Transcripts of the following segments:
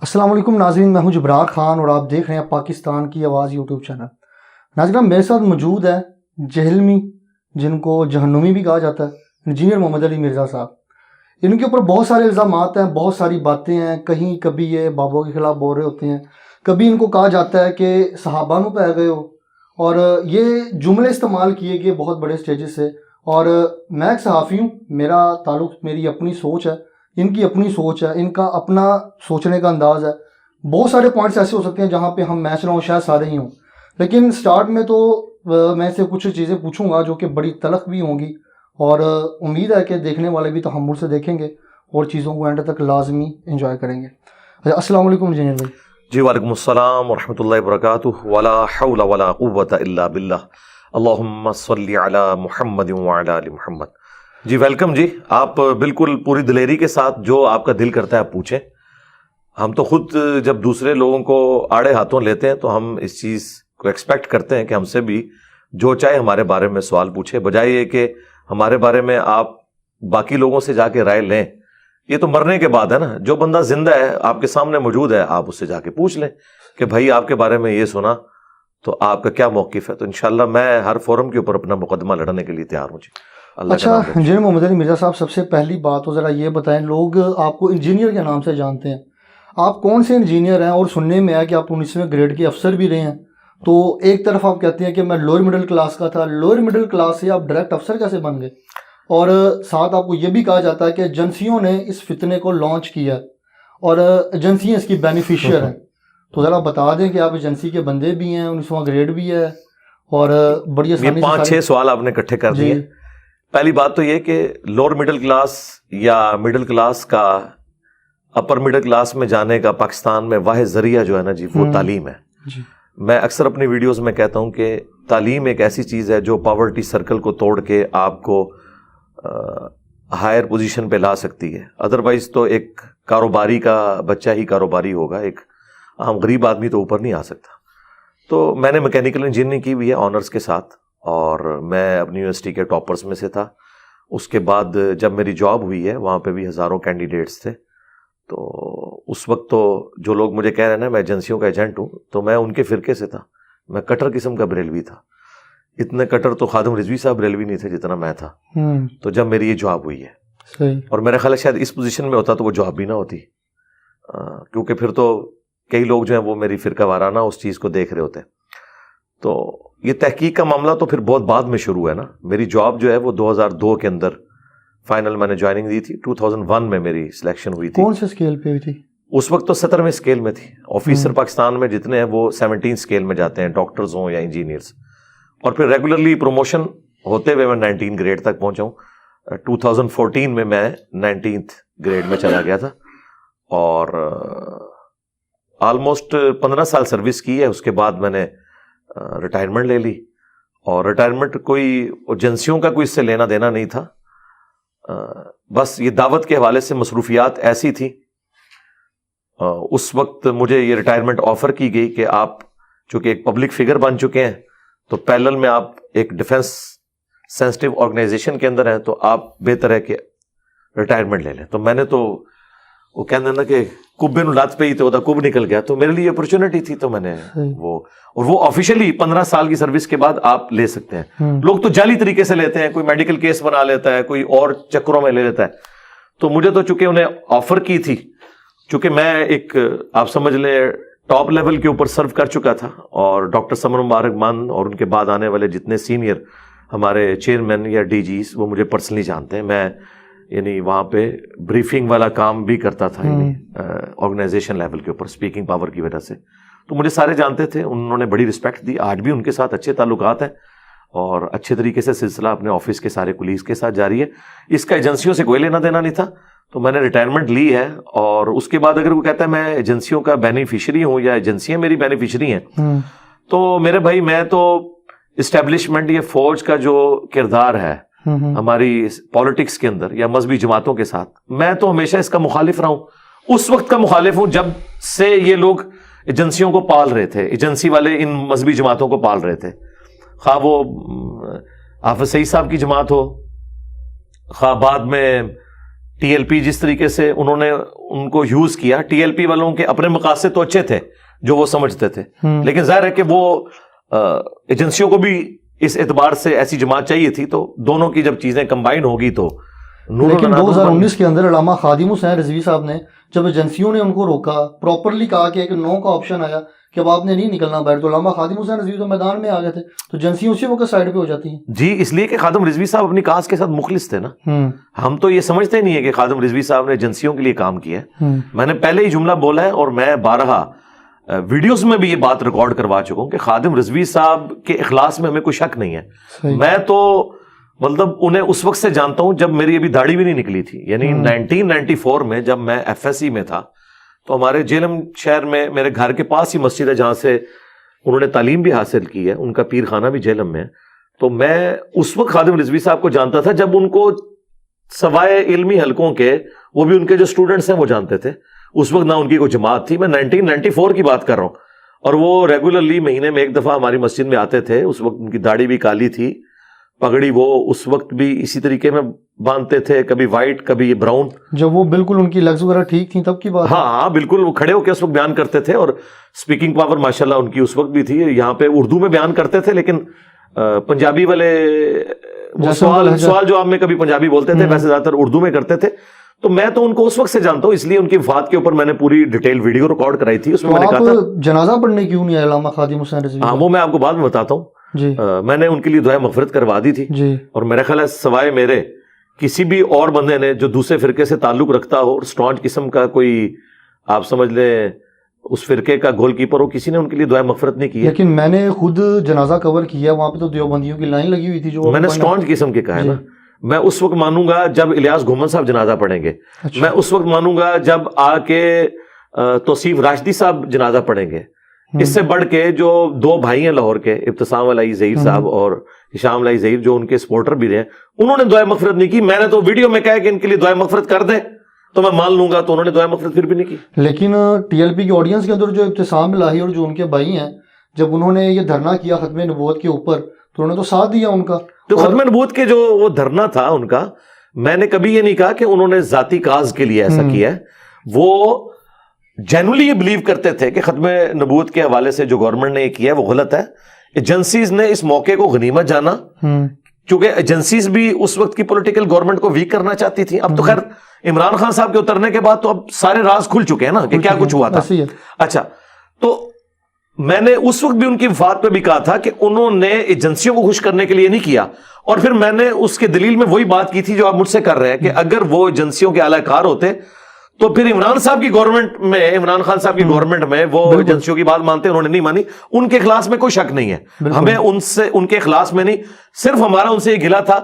السلام علیکم ناظرین، میں ہوں جبرار خان اور آپ دیکھ رہے ہیں پاکستان کی آواز یوٹیوب چینل۔ ناظرین، میرے ساتھ موجود ہے جہلمی، جن کو جہنمی بھی کہا جاتا ہے، انجینئر محمد علی مرزا صاحب۔ ان کے اوپر بہت سارے الزامات ہیں، بہت ساری باتیں ہیں، کہیں کبھی یہ بابوں کے خلاف بول رہے ہوتے ہیں، کبھی ان کو کہا جاتا ہے کہ صحابہ نو پہ گئے ہو، اور یہ جملے استعمال کیے گئے بہت بڑے سٹیجز سے۔ اور میں ایک صحافی ہوں، میرا تعلق، میری اپنی سوچ ہے، ان کی اپنی سوچ ہے، ان کا اپنا سوچنے کا انداز ہے۔ بہت سارے پوائنٹس ایسے ہو سکتے ہیں جہاں پہ ہم میچ نہ ہوں، شاید سارے ہی ہوں، لیکن سٹارٹ میں تو میں سے کچھ چیزیں پوچھوں گا جو کہ بڑی تلخ بھی ہوں گی، اور امید ہے کہ دیکھنے والے بھی تحمل سے دیکھیں گے اور چیزوں کو اینڈ تک لازمی انجوائے کریں گے۔ السلام علیکم انجینئر بھائی۔ جی وعلیکم السلام ورحمۃ اللہ وبرکاتہ، ولا حول ولا قوۃ الا باللہ، اللہم صلی علی محمد وعلی آل محمد۔ جی ویلکم جی، آپ بالکل پوری دلیری کے ساتھ جو آپ کا دل کرتا ہے آپ پوچھیں۔ ہم تو خود جب دوسرے لوگوں کو آڑے ہاتھوں لیتے ہیں تو ہم اس چیز کو ایکسپیکٹ کرتے ہیں کہ ہم سے بھی جو چاہے ہمارے بارے میں سوال پوچھے، بجائے یہ کہ ہمارے بارے میں آپ باقی لوگوں سے جا کے رائے لیں۔ یہ تو مرنے کے بعد ہے نا، جو بندہ زندہ ہے آپ کے سامنے موجود ہے، آپ اس سے جا کے پوچھ لیں کہ بھائی آپ کے بارے میں یہ سنا تو آپ کا کیا موقف ہے۔ تو انشاءاللہ میں ہر فورم کے اوپر اپنا مقدمہ لڑنے کے لیے تیار ہوں جی۔ اچھا انجینئر محمد علی مرزا صاحب، سب سے پہلی بات تو ذرا یہ بتائیں، لوگ آپ کو انجینئر کے نام سے جانتے ہیں، آپ کون سے انجینئر ہیں؟ اور سننے میں ہے کہ آپ 19ویں گریڈ کے افسر بھی رہے ہیں، تو ایک طرف آپ کہتے ہیں کہ میں لوئر مڈل کلاس کا تھا، لوئر مڈل کلاس سے آپ ڈائریکٹ افسر کیسے بن گئے؟ اور ساتھ آپ کو یہ بھی کہا جاتا ہے کہ ایجنسیوں نے اس فتنے کو لانچ کیا اور ایجنسیاں اس کی بینیفیشیئر ہیں، تو ذرا بتا دیں کہ آپ ایجنسی کے بندے بھی ہیں، 19واں گریڈ بھی ہے، اور بڑی آسانی سے 5-6 سوال آپ نے اکٹھے کر دیے۔ پہلی بات تو یہ کہ لوور مڈل کلاس یا مڈل کلاس کا اپر مڈل کلاس میں جانے کا پاکستان میں واحد ذریعہ جو ہے نا جی، وہ تعلیم ہے۔ میں اکثر اپنی ویڈیوز میں کہتا ہوں کہ تعلیم ایک ایسی چیز ہے جو پاورٹی سرکل کو توڑ کے آپ کو ہائر پوزیشن پہ لا سکتی ہے، ادروائز تو ایک کاروباری کا بچہ ہی کاروباری ہوگا، ایک عام غریب آدمی تو اوپر نہیں آ سکتا۔ تو میں نے میکینیکل انجینئرنگ کی ہوئی ہے آنرز کے ساتھ، اور میں اپنی یونیورسٹی کے ٹاپرز میں سے تھا۔ اس کے بعد جب میری جاب ہوئی ہے وہاں پہ بھی ہزاروں کینڈیڈیٹس تھے، تو اس وقت تو جو لوگ مجھے کہہ رہے ہیں نا میں ایجنسیوں کا ایجنٹ ہوں، تو میں ان کے فرقے سے تھا، میں کٹر قسم کا بریلوی تھا۔ اتنے کٹر تو خادم رضوی صاحب بریلوی نہیں تھے جتنا میں تھا۔ تو جب میری یہ جاب ہوئی ہے، اور میرا خیال ہے شاید اس پوزیشن میں ہوتا تو وہ جاب بھی نہ ہوتی، کیونکہ پھر تو کئی لوگ جو ہیں وہ میری فرقہ وارانہ اس چیز کو دیکھ رہے ہوتے ہیں۔ تو یہ تحقیق کا معاملہ تو پھر بہت بعد میں شروع ہے نا۔ میری جاب جو ہے وہ 2002 کے اندر فائنل میں نے جوائننگ دی تھی، 2001 میں میری سلیکشن ہوئی تھی۔ کون سے اسکیل پہ ہوئی تھی؟ اس وقت تو 17ویں اسکیل میں تھی۔ آفیسر پاکستان میں جتنے ہیں وہ 17 اسکیل میں جاتے ہیں، ڈاکٹرز ہوں یا انجینئرز، اور پھر ریگولرلی پروموشن ہوتے ہوئے میں 19 گریڈ تک پہنچا ہوں۔ 2014 میں 19th گریڈ میں چلا گیا تھا، اور آلموسٹ 15 سال سروس کی ہے۔ اس کے بعد میں نے ریٹائرمنٹ لے لی، اور ریٹائرمنٹ کوئی ایجنسیوں کا کوئی اس سے لینا دینا نہیں تھا، بس یہ دعوت کے حوالے سے مصروفیات ایسی تھی۔ اس وقت مجھے یہ ریٹائرمنٹ آفر کی گئی کہ آپ چونکہ ایک پبلک فگر بن چکے ہیں تو پیرلل میں آپ ایک ڈیفنس سینسٹیو آرگنائزیشن کے اندر ہیں، تو آپ بہتر ہے کہ ریٹائرمنٹ لے لیں۔ تو میں نے تو وہ کہنا نا کہ کبے نو لات پہ ہی تو کب نکل گیا، تو میرے لیے اپرچونٹی تھی، تو میں نے وہ آفیشیلی 15 سال کی سروس کے بعد آپ لے سکتے ہیں۔ لوگ تو جعلی طریقے سے لیتے ہیں، کوئی میڈیکل کیس بنا لیتا ہے، کوئی اور چکروں میں لے لیتا ہے۔ تو مجھے تو چونکہ انہیں آفر کی تھی، چونکہ میں ایک آپ سمجھ لیں ٹاپ لیول کے اوپر سرو کر چکا تھا، اور ڈاکٹر سمر مبارک مان اور ان کے بعد آنے والے جتنے سینئر ہمارے چیئرمین یا ڈی جیز وہ مجھے پرسنلی جانتے ہیں۔ میں یعنی وہاں پہ بریفنگ والا کام بھی کرتا تھا، آرگنائزیشن لیول کے اوپر اسپیکنگ پاور کی وجہ سے، تو مجھے سارے جانتے تھے، انہوں نے بڑی رسپیکٹ دی۔ آج بھی ان کے ساتھ اچھے تعلقات ہیں، اور اچھے طریقے سے سلسلہ اپنے آفس کے سارے کولیگز کے ساتھ جاری ہے۔ اس کا ایجنسیوں سے کوئی لینا دینا نہیں تھا، تو میں نے ریٹائرمنٹ لی ہے۔ اور اس کے بعد اگر وہ کہتا ہے میں ایجنسیوں کا بینیفیشری ہوں یا ایجنسیاں میری بینیفیشری ہیں، تو میرے بھائی میں تو اسٹیبلشمنٹ یا فوج کا جو کردار ہے ہماری پالیٹکس کے اندر یا مذہبی جماعتوں کے ساتھ، میں تو ہمیشہ اس کا مخالف رہا ہوں۔ اس وقت کا مخالف ہوں جب سے یہ لوگ ایجنسیوں کو پال رہے تھے، ایجنسی والے ان مذہبی جماعتوں کو پال رہے تھے، خواہ وہ حافظ سعید صاحب کی جماعت ہو، خواہ بعد میں ٹی ایل پی جس طریقے سے انہوں نے ان کو یوز کیا. ٹی ایل پی والوں کے اپنے مقاصد تو اچھے تھے جو وہ سمجھتے تھے, لیکن ظاہر ہے کہ وہ ایجنسیوں کو بھی اس اعتبار سے ایسی جماعت چاہیے تھی, تو دونوں کی جب چیزیں کمبائن ہوگی تو لیکن 2019 کے اندر علامہ خادم حسین رضوی صاحب نے جب ایجنسیوں نے ان کو روکا, پراپرلی کہا کہ ایک نو کا آپشن آیا کہ اب آپ نے نہیں نکلنا باہر, تو علامہ خادم حسین رضوی تو میدان میں آ گئے تھے, تو ایجنسیوں اسی وقت سائڈ پہ ہو جاتی ہیں. جی, اس لیے کہ خادم رضوی صاحب اپنی کاز کے ساتھ مخلص تھے نا. ہم تو یہ سمجھتے نہیں ہے کہ خادم رضوی صاحب نے ایجنسیوں کے لیے کام کیا ہے. میں نے پہلے ہی جملہ بولا ہے اور میں بارہا ویڈیوز میں بھی یہ بات ریکارڈ کروا چکا ہوں کہ خادم رضوی صاحب کے اخلاص میں ہمیں کوئی شک نہیں ہے. میں تو مطلب انہیں اس وقت سے جانتا ہوں جب میری ابھی داڑھی بھی نہیں نکلی تھی, یعنی 1994 میں جب میں ایف ایس سی میں تھا, تو ہمارے جیلم شہر میں میرے گھر کے پاس ہی مسجد ہے جہاں سے انہوں نے تعلیم بھی حاصل کی ہے, ان کا پیر خانہ بھی جیلم میں ہے. تو میں اس وقت خادم رضوی صاحب کو جانتا تھا جب ان کو سوائے علمی حلقوں کے وہ بھی ان کے جو اسٹوڈنٹس ہیں وہ جانتے تھے. اس وقت نہ ان کی کوئی جماعت تھی, میں 1994 کی بات کر رہا ہوں, اور وہ ریگولرلی مہینے میں ایک دفعہ ہماری مسجد میں آتے تھے. اس وقت ان کی داڑھی بھی کالی تھی, پگڑی وہ اس وقت بھی اسی طریقے میں باندھتے تھے, کبھی وائٹ کبھی براؤن. جب وہ بالکل ان کی لگز وغیرہ ٹھیک تھیں تب کی بات؟ ہاں بالکل, وہ کھڑے ہو کے اس وقت بیان کرتے تھے, اور اسپیکنگ پاور ماشاءاللہ ان کی اس وقت بھی تھی. یہاں پہ اردو میں بیان کرتے تھے, لیکن پنجابی والے سوال جو آپ میں کبھی پنجابی بولتے تھے, ویسے زیادہ تر اردو میں کرتے تھے. تو میں تو ان کو اس وقت سے جانتا ہوں, اس لیے ان کی وفات کے اوپر میں نے پوری ڈیٹیل ویڈیو ریکارڈ کرائی تھی. اس میں میں نے کہا تھا جنازہ پڑھنے کیوں نہیں آئے علامہ خادم حسین رضوی؟ ہاں وہ میں آپ کو بعد میں بتاتا ہوں. جی, میں نے ان کے لیے دعائے مغفرت کروا دی تھی. جی, اور میرا خیال ہے سوائے میرے کسی بھی اور بندے نے جو دوسرے فرقے سے تعلق رکھتا ہو اور اسٹرانج قسم کا کوئی آپ سمجھ لیں اس فرقے کا گول کیپر ہو, کسی نے ان کے لیے دعائے مغفرت نہیں کی ہے. لیکن میں نے خود جنازہ کور کیا, وہاں پہ تو دیوبندیوں کی لائن لگی ہوئی تھی. جو میں نے اسٹرانج قسم کے کہا ہے نا, میں اس وقت مانوں گا جب الیاس گھومن صاحب جنازہ پڑھیں گے. میں اس وقت مانوں گا جب آ کے توصیف راشدی صاحب جنازہ پڑھیں گے. اس سے بڑھ کے جو دو بھائی ہیں لاہور کے, ابتسام علی ظہیر صاحب اور ہشام علی ظہیر, جو ان کے سپورٹر بھی رہے, انہوں نے دعائے مغفرت نہیں کی. میں نے تو ویڈیو میں کہا کہ ان کے لیے دعائے مغفرت کر دیں تو میں مان لوں گا, تو انہوں نے دعائے مغفرت پھر بھی نہیں کی. لیکن ٹی ایل پی کی آڈینس کے اندر جو ابتسام الہی اور جو ان کے بھائی ہیں, جب انہوں نے یہ دھرنا کیا ختم نبوت کے اوپر, تو انہوں نے تو ساتھ دیا ان کا. تو ختم نبوت کے جو وہ دھرنا تھا ان کا, میں نے کبھی یہ نہیں کہا کہ انہوں نے ذاتی کاز کے لیے ایسا کیا ہے. وہ جینولی یہ بلیو کرتے تھے کہ ختم نبوت کے حوالے سے جو گورنمنٹ نے یہ کیا ہے وہ غلط ہے. ایجنسیز نے اس موقع کو غنیمت جانا, کیونکہ ایجنسیز بھی اس وقت کی پولیٹیکل گورنمنٹ کو ویک کرنا چاہتی تھی. اب تو خیر عمران خان صاحب کے اترنے کے بعد تو اب سارے راز کھل چکے ہیں نا کہ کیا کچھ ہوا تھا. اچھا, تو میں نے اس وقت بھی ان کی وفات پہ بھی کہا تھا کہ انہوں نے ایجنسیوں کو خوش کرنے کے لیے نہیں کیا, اور پھر میں نے اس کے دلیل میں وہی بات کی تھی جو آپ مجھ سے کر رہے ہیں کہ اگر وہ ایجنسیوں کے اعلی کار ہوتے تو پھر عمران صاحب کی گورنمنٹ میں, عمران خان صاحب کی گورنمنٹ میں وہ ایجنسیوں کی بات مانتے, انہوں نے نہیں مانی. ان کے اخلاص میں کوئی شک نہیں ہے, ہمیں ان سے ان کے اخلاص میں نہیں, صرف ہمارا ان سے یہ گلا تھا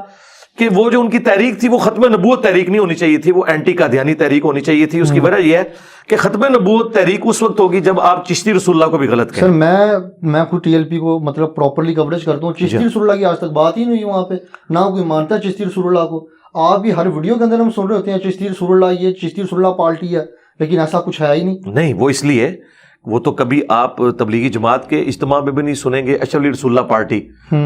کہ وہ جو ان کی تحریک تھی وہ ختم نبوت تحریک نہیں ہونی چاہیے تھی, وہ اینٹی قادیانی تحریک ہونی چاہیے تھی. اس کی وجہ یہ ہے کہ ختم نبوت تحریک اس وقت ہوگی جب آپ چشتی رسول اللہ کو بھی غلط کہیں. سر میں خود ٹی ایل پی کو مطلب پراپرلی کوریج کرتا ہوں. چشتی رسول اللہ کی آج تک بات ہی نہیں ہوئی وہاں پہ, نہ کوئی مانتا ہے چشتی رسول اللہ کو. آپ بھی ہر ویڈیو کے اندر ہم سن رہے ہوتے ہیں چشتی رسول اللہ, یہ چشتی رسول اللہ پارٹی ہے, لیکن ایسا کچھ ہے ہی نہیں. نہیں, وہ اس لیے وہ تو کبھی آپ تبلیغی جماعت کے اجتماع میں بھی نہیں سنیں گے اشرف علی رسول اللہ پارٹی.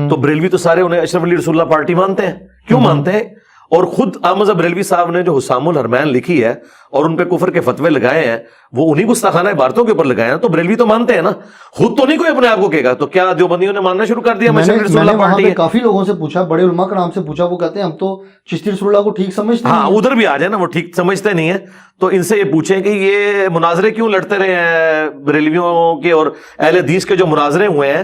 تو بریلوی تو سارے انہیں اشرف علی رسول اللہ پارٹی مانتے ہیں. کیوں مانتے ہیں؟ اور خود احمد بریلوی صاحب نے جو حسام الحرمین لکھی ہے اور ان پہ کفر کے فتوے لگائے ہیں, وہ انہی گستاخانہ عبارتوں کے اوپر لگائے ہیں, تو بریلوی تو مانتے ہیں نا. خود تو نہیں کوئی اپنے آپ کو کہے گا, تو کیا دیوبندیوں نے ماننا شروع کر دیا میں نے وہاں پہ کافی لوگوں سے پوچھا, بڑے علماء کرام سے پوچھا, وہ کہتے ہیں ہم تو چشتی رسول اللہ کو ٹھیک سمجھتے ہیں. ہاں ادھر بھی آ جائے نا, وہ ٹھیک سمجھتے نہیں ہیں. تو ان سے یہ پوچھیں کہ یہ مناظرے کیوں لڑتے رہے ہیں بریلویوں کے اور اہل حدیث کے جو مناظرے ہوئے ہیں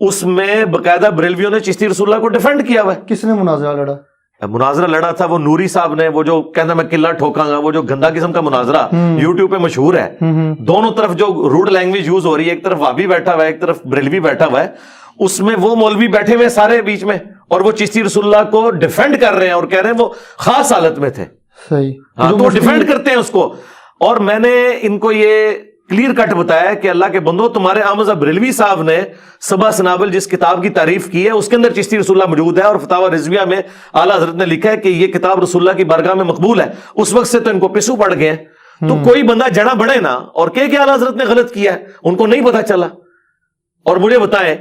اس میں باقاعدہ بریلویوں نے چشتی رسول اللہ کو ڈیفینڈ کیا ہوا ہے. کس نے مناظرہ لڑا؟ مناظرہ لڑا تھا وہ نوری صاحب نے, وہ جو کہنا میں قلعہ ٹھوکاں گا, وہ جو گندا قسم کا مناظرہ یوٹیوب پہ مشہور ہے. دونوں طرف جو روڈ لینگویج یوز ہو رہی ہے, ایک طرف وابی بیٹھا ہوا ہے, ایک طرف بریلوی بیٹھا ہوا ہے, اس میں وہ مولوی بیٹھے ہوئے سارے بیچ میں, اور وہ چشتی رسول اللہ کو ڈیفینڈ کر رہے ہیں اور کہہ رہے ہیں وہ خاص حالت میں تھے. صحیح, ہاں تو وہ ڈیفینڈ کرتے ہیں اس کو. اور میں نے ان کو یہ کلیئر کٹ بتایا کہ اللہ کے بندو, تمہارے احمد بریلوی صاحب نے صبا سنابل جس کتاب کی تعریف کی ہے اس کے اندر چشتی رسول اللہ موجود ہے, اور فتاوی رضویہ میں اعلیٰ حضرت نے لکھا ہے کہ یہ کتاب رسول اللہ کی بارگاہ میں مقبول ہے. اس وقت سے تو ان کو پسو پڑ گئے ہیں. تو کوئی بندہ جڑا بڑھے نا اور کہ اعلیٰ حضرت نے غلط کیا ہے, ان کو نہیں پتا چلا. اور مجھے بتائیں,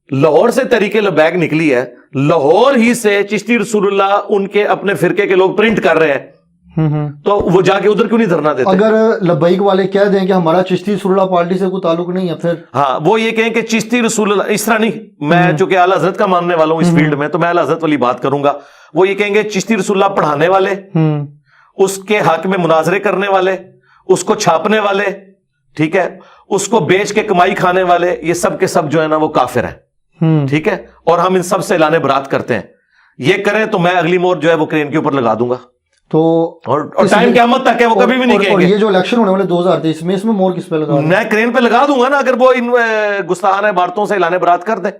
لاہور سے تحریک لبیک نکلی ہے, لاہور ہی سے چشتی رسول اللہ ان کے اپنے فرقے کے لوگ پرنٹ کر رہے ہیں. تو وہ جا کے ادھر کیوں نہیں دھرنا دیتے؟ اگر لبیک والے کہہ دیں کہ ہمارا چشتی رسول اللہ پارٹی سے کوئی تعلق نہیں ہے پھر؟ ہاں وہ یہ کہیں کہ چشتی رسول اللہ، اس طرح نہیں، میں چونکہ اعلیٰ حضرت کا ماننے والا ہوں اس فیلڈ میں، تو میں اعلیٰ حضرت والی بات کروں گا. وہ یہ کہیں گے چشتی رسول اللہ پڑھانے والے، اس کے حق میں مناظرے کرنے والے، اس کو چھاپنے والے، ٹھیک ہے، اس کو بیچ کے کمائی کھانے والے، یہ سب کے سب جو ہے نا وہ کافر ہیں، ٹھیک ہے، اور ہم ان سب سے اعلان برات کرتے ہیں. یہ کریں تو میں اگلی مور جو ہے وہ کرین کے اوپر لگا دوں گا. تو اور ٹائم قیامت تک ہے، وہ کبھی بھی نہیں کہیں گے. یہ جو الیکشن ہونے والے 2023 میں، اس میں مور کس پہ لگا؟ میں کرین پہ لگا دوں گا نا، اگر وہ ان گستاخانہ عبارتوں سے اعلان برات کر دیں.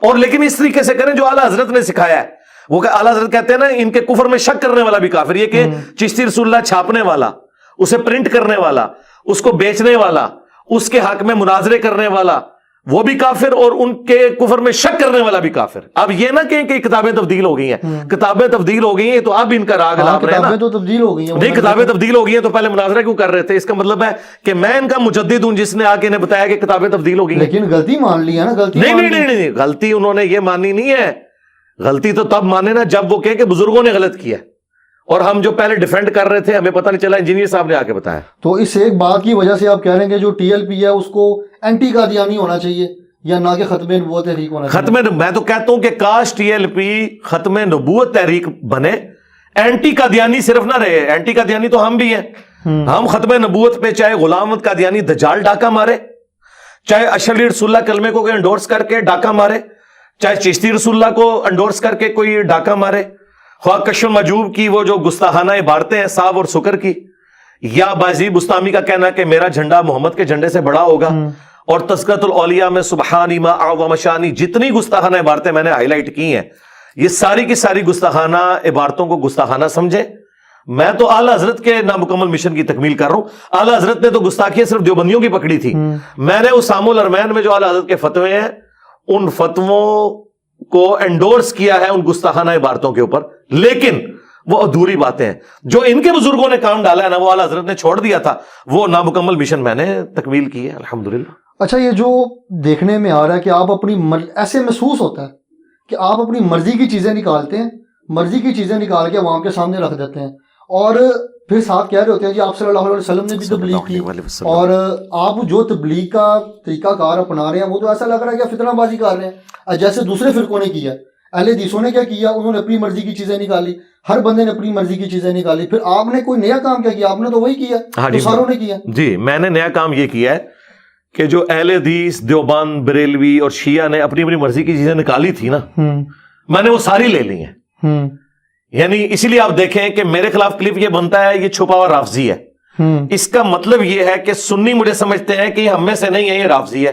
اور لیکن اس طریقے سے کریں جو اعلیٰ حضرت نے سکھایا ہے. وہ اعلیٰ حضرت کہتے ہیں نا ان کے کفر میں شک کرنے والا بھی کافر. یہ کہ چشتی رسول اللہ چھاپنے والا، اسے پرنٹ کرنے والا، اس کو بیچنے والا، اس کے حق میں مناظرے کرنے والا، وہ بھی کافر، اور ان کے کفر میں شک کرنے والا بھی کافر. اب یہ نہ کہیں کہ کتابیں تبدیل ہو گئی ہیں، کتابیں تبدیل ہو گئی ہیں تو اب ان کا راگ لاب رہے ہیں. کتابیں تو تبدیل ہو گئی ہیں. نہیں، کتابیں تبدیل ہو گئی ہیں تو پہلے مناظرہ کیوں کر رہے تھے؟ اس کا مطلب ہے کہ میں ان کا مجدد ہوں جس نے آ کے انہیں بتایا کہ کتابیں تبدیل ہو گئی ہیں. لیکن غلطی مان لی ہے نا. غلطی نہیں، غلطی انہوں نے یہ مانی نہیں ہے. غلطی تو تب مانے نا جب وہ کہے کہ بزرگوں نے غلط کیا، اور ہم جو پہلے ڈیفینڈ کر رہے تھے ہمیں پتہ نہیں چلا، انجینئر صاحب نے آ کے بتایا. تو اس ایک بات کی وجہ سے آپ کہہ رہے ہیں کہ جو ٹی ایل پی ہے اس کو اینٹی قادیانی ہونا چاہیے، یا نہ کہ ختم نبوت تحریک ہونا چاہیے؟ میں تو کہتا ہوں کہ کاش ٹی ایل پی ختم نبوت تحریک بنے، اینٹی قادیانی صرف نہ رہے. اینٹی قادیانی تو ہم بھی ہیں. ہم ختم نبوت پہ چاہے غلام احمد قادیانی دجال ڈاکہ مارے، چاہے اشرف رسول اللہ کلمے کو انڈورس کر کے ڈاکہ مارے، چاہے چشتی رسول اللہ کو انڈورس کر کے کوئی ڈاکہ مارے، خواہ کشف مجوب کی وہ جو گستاخانہ عبارتیں ہیں صاحب اور سکر کی، یا بازی بستامی کا کہنا کہ میرا جھنڈا محمد کے جھنڈے سے بڑا ہوگا، اور تذکرۃ الاولیاء میں سبحانی ما اعظم شانی جتنی گستاخانہ عبارتیں میں نے ہائی لائٹ کی ہیں، یہ ساری کی ساری گستاخانہ عبارتوں کو گستاخانہ سمجھے. میں تو اعلیٰ حضرت کے نامکمل مشن کی تکمیل کر رہا ہوں. اعلیٰ حضرت نے تو گستاخیاں صرف دیوبندیوں کی پکڑی تھی. میں نے اسام الارمین میں جو اعلیٰ حضرت کے فتوے ہیں ان فتووں کو انڈورس کیا ہے ان گستاخانہ عبارتوں کے اوپر، لیکن وہ ادھوری باتیں ہیں جو ان کے بزرگوں نے کام ڈالا ہے نا، وہ اعلیٰ حضرت نے چھوڑ دیا تھا، وہ نامکمل مشن میں نے تکمیل کی ہے الحمدللہ. اچھا، یہ جو دیکھنے میں آ رہا ہے کہ آپ اپنی ایسے محسوس ہوتا ہے کہ آپ اپنی مرضی کی چیزیں نکالتے ہیں، مرضی کی چیزیں نکال کے عوام کے سامنے رکھ دیتے ہیں، اور پھر ساتھ کہہ رہے ہوتے ہیں جی آپ صلی اللہ علیہ وسلم نے بھی تبلیغ کی، اور آپ جو تبلیغ کا طریقہ کار اپنا رہے ہیں وہ تو ایسا لگ رہا ہے کہ فتنہ بازی کر رہے ہیں، جیسے دوسرے فرقوں نے کیا. اہل حدیثوں نے کیا کیا؟ انہوں نے اپنی مرضی کی چیزیں نکالی، ہر بندے نے اپنی مرضی کی چیزیں نکالی. پھر آپ نے کوئی نیا کام کیا کیا؟ آپ نے تو وہی کیا جو ساروں نے کیا. جی، میں نے نیا کام یہ کیا ہے کہ جو اہل حدیث دیوبند بریلوی اور شیعہ نے اپنی اپنی مرضی کی چیزیں نکالی تھی نا، میں نے وہ ساری لے لی ہیں. یعنی اسی لیے آپ دیکھیں کہ میرے خلاف کلپ یہ بنتا ہے، یہ چھپا ہوا رافضی ہے. اس کا مطلب یہ ہے کہ سنی مجھے سمجھتے ہیں کہ یہ ہم میں سے نہیں ہے، یہ رافضی ہے.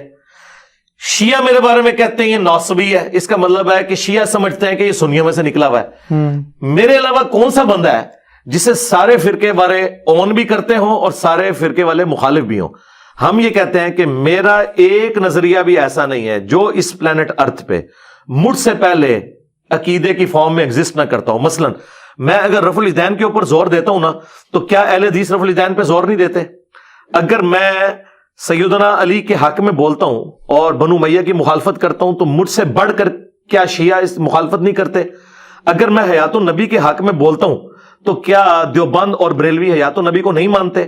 شیعہ میرے بارے میں کہتے ہیں یہ ناصبی ہے، اس کا مطلب ہے کہ شیعہ سمجھتے ہیں کہ یہ سنیوں میں سے نکلا ہوا ہے. میرے علاوہ کون سا بندہ ہے جسے سارے فرقے والے اون بھی کرتے ہوں اور سارے فرقے والے مخالف بھی ہوں؟ ہم یہ کہتے ہیں کہ میرا ایک نظریہ بھی ایسا نہیں ہے جو اس پلانٹ ارتھ پہ مجھ سے پہلے عقیدے کی فارم میں ایگزسٹ نہ کرتا ہوں. مثلا میں اگر رفع الیدین کے اوپر زور دیتا ہوں نا، تو کیا اہل حدیث رفع الیدین پہ زور نہیں دیتے؟ اگر میں سیدنا علی کے حق میں بولتا ہوں اور بنو امیہ کی مخالفت کرتا ہوں تو مجھ سے بڑھ کر کیا شیعہ اس مخالفت نہیں کرتے؟ اگر میں حیات النبی کے حق میں بولتا ہوں تو کیا دیوبند اور بریلوی حیات النبی کو نہیں مانتے؟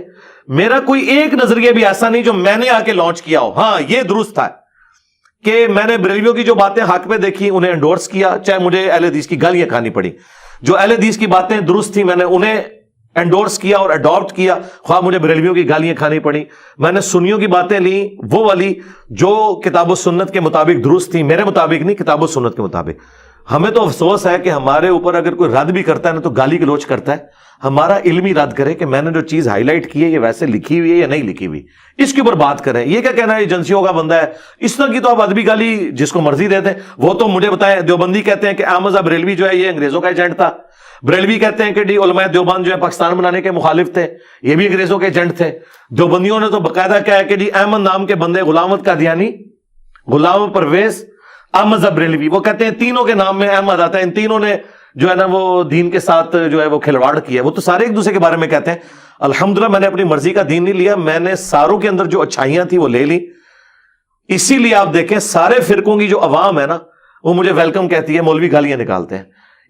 میرا کوئی ایک نظریہ بھی ایسا نہیں جو میں نے آ کے لانچ کیا ہو. ہاں، یہ درست تھا کہ میں نے بریلویوں کی جو باتیں حق میں دیکھی انہیں انڈورس کیا، چاہے مجھے اہل حدیث کی گالیاں کھانی پڑی. جو اہل حدیث کی باتیں درست تھی میں نے انہیں انڈورس کیا اور اڈاپٹ کیا، خواہ مجھے بریلویوں کی گالیاں کھانی پڑی. میں نے سنیوں کی باتیں لی، وہ والی جو کتاب و سنت کے مطابق درست تھی، میرے مطابق نہیں، کتاب و سنت کے مطابق. ہمیں تو افسوس ہے کہ ہمارے اوپر اگر کوئی رد بھی کرتا ہے نا تو گالی گلوچ کرتا ہے. ہمارا علمی رد کرے کہ میں نے جو چیز ہائی لائٹ کی ہے یہ ویسے لکھی ہوئی ہے یا نہیں لکھی ہوئی، اس کے اوپر بات کریں. یہ کیا کہنا ہے ایجنسیوں کا بندہ ہے، اس طرح کی تو آپ ادبی گالی جس کو مرضی دے دیں. وہ تو مجھے بتائیں، دیوبندی کہتے ہیں کہ احمد صاحب بریلوی جو ہے یہ انگریزوں کا ایجنٹ تھا. بریلوی کہتے ہیں کہ علماء دیوبند جو ہے پاکستان بنانے کے مخالف تھے، یہ بھی انگریزوں کے ایجنٹ تھے. دیوبندیوں نے تو باقاعدہ کہا ہے کہ احمد نام کے بندے، غلام احمد قادیانی، غلام پرویز، احمد صاحب بریلوی، وہ کہتے ہیں تینوں کے نام میں احمد آتا ہے. ان تینوں نے جو ہے نا وہ دین کے ساتھ جو ہے وہ کھلواڑ کیا. وہ تو سارے ایک دوسرے کے بارے میں کہتے ہیں. الحمدللہ میں نے اپنی مرضی کا دین نہیں لیا، میں نے ساروں کے اندر جو اچھائیاں تھی وہ لے لی. اسی لیے آپ دیکھیں سارے فرقوں کی جو عوام ہے نا وہ مجھے ویلکم کہتی ہے، مولوی گالیاں نکالتے ہیں.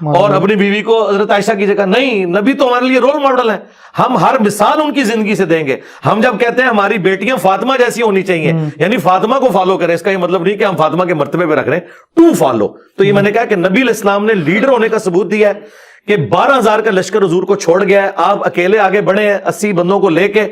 اور اپنی بیوی کو حضرت عائشہ کی جگہ. نہیں, نبی تو ہمارے لیے رول ماڈل ہیں, ہم ہر مثال ان کی زندگی سے دیں گے. ہم جب کہتے ہیں ہماری بیٹیاں فاطمہ جیسی ہونی چاہیے, یعنی فاطمہ کو فالو کریں, اس کا یہ مطلب نہیں کہ ہم فاطمہ کے مرتبے پہ رکھ رہے ہیں, ٹو فالو. تو یہ میں نے کہا کہ نبی علیہ السلام نے لیڈر ہونے کا ثبوت دیا ہے کہ 12,000 کا لشکر حضور کو چھوڑ گیا ہے, آپ اکیلے آگے بڑھے ہیں 80 بندوں کو لے کے,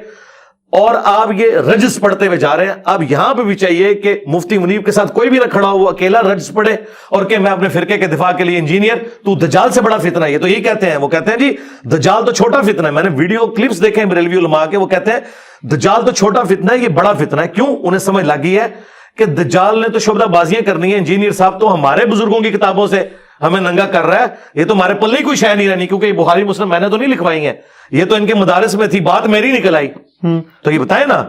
اور آپ یہ رجس پڑھتے ہوئے جا رہے ہیں. اب یہاں پہ بھی چاہیے کہ مفتی منیب کے ساتھ کوئی بھی نہ کھڑا ہو, وہ اکیلا رجس پڑھے اور کہ میں اپنے فرقے کے دفاع کے لیے انجینئر, تو دجال سے بڑا فتنہ ہے. یہ تو یہی کہتے ہیں, وہ کہتے ہیں جی دجال تو چھوٹا فتنہ ہے. میں نے ویڈیو کلپس دیکھے ہیں بریلوی علماء کے, وہ کہتے ہیں دجال تو چھوٹا فتنہ ہے, یہ بڑا فتنہ ہے. کیوں؟ انہیں سمجھ لگی ہے کہ دجال نے تو شعبدہ بازیاں کرنی ہیں, انجینئر صاحب تو ہمارے بزرگوں کی کتابوں سے ہمیں ننگا کر رہا ہے, یہ تو ہمارے پلے ہی کوئی شے نہیں رہنی, کیونکہ یہ بخاری مسلم میں نے تو نہیں لکھوائی ہیں, یہ تو ان کے مدارس میں تھی, بات میری نکل آئی. تو یہ بتائیں نا,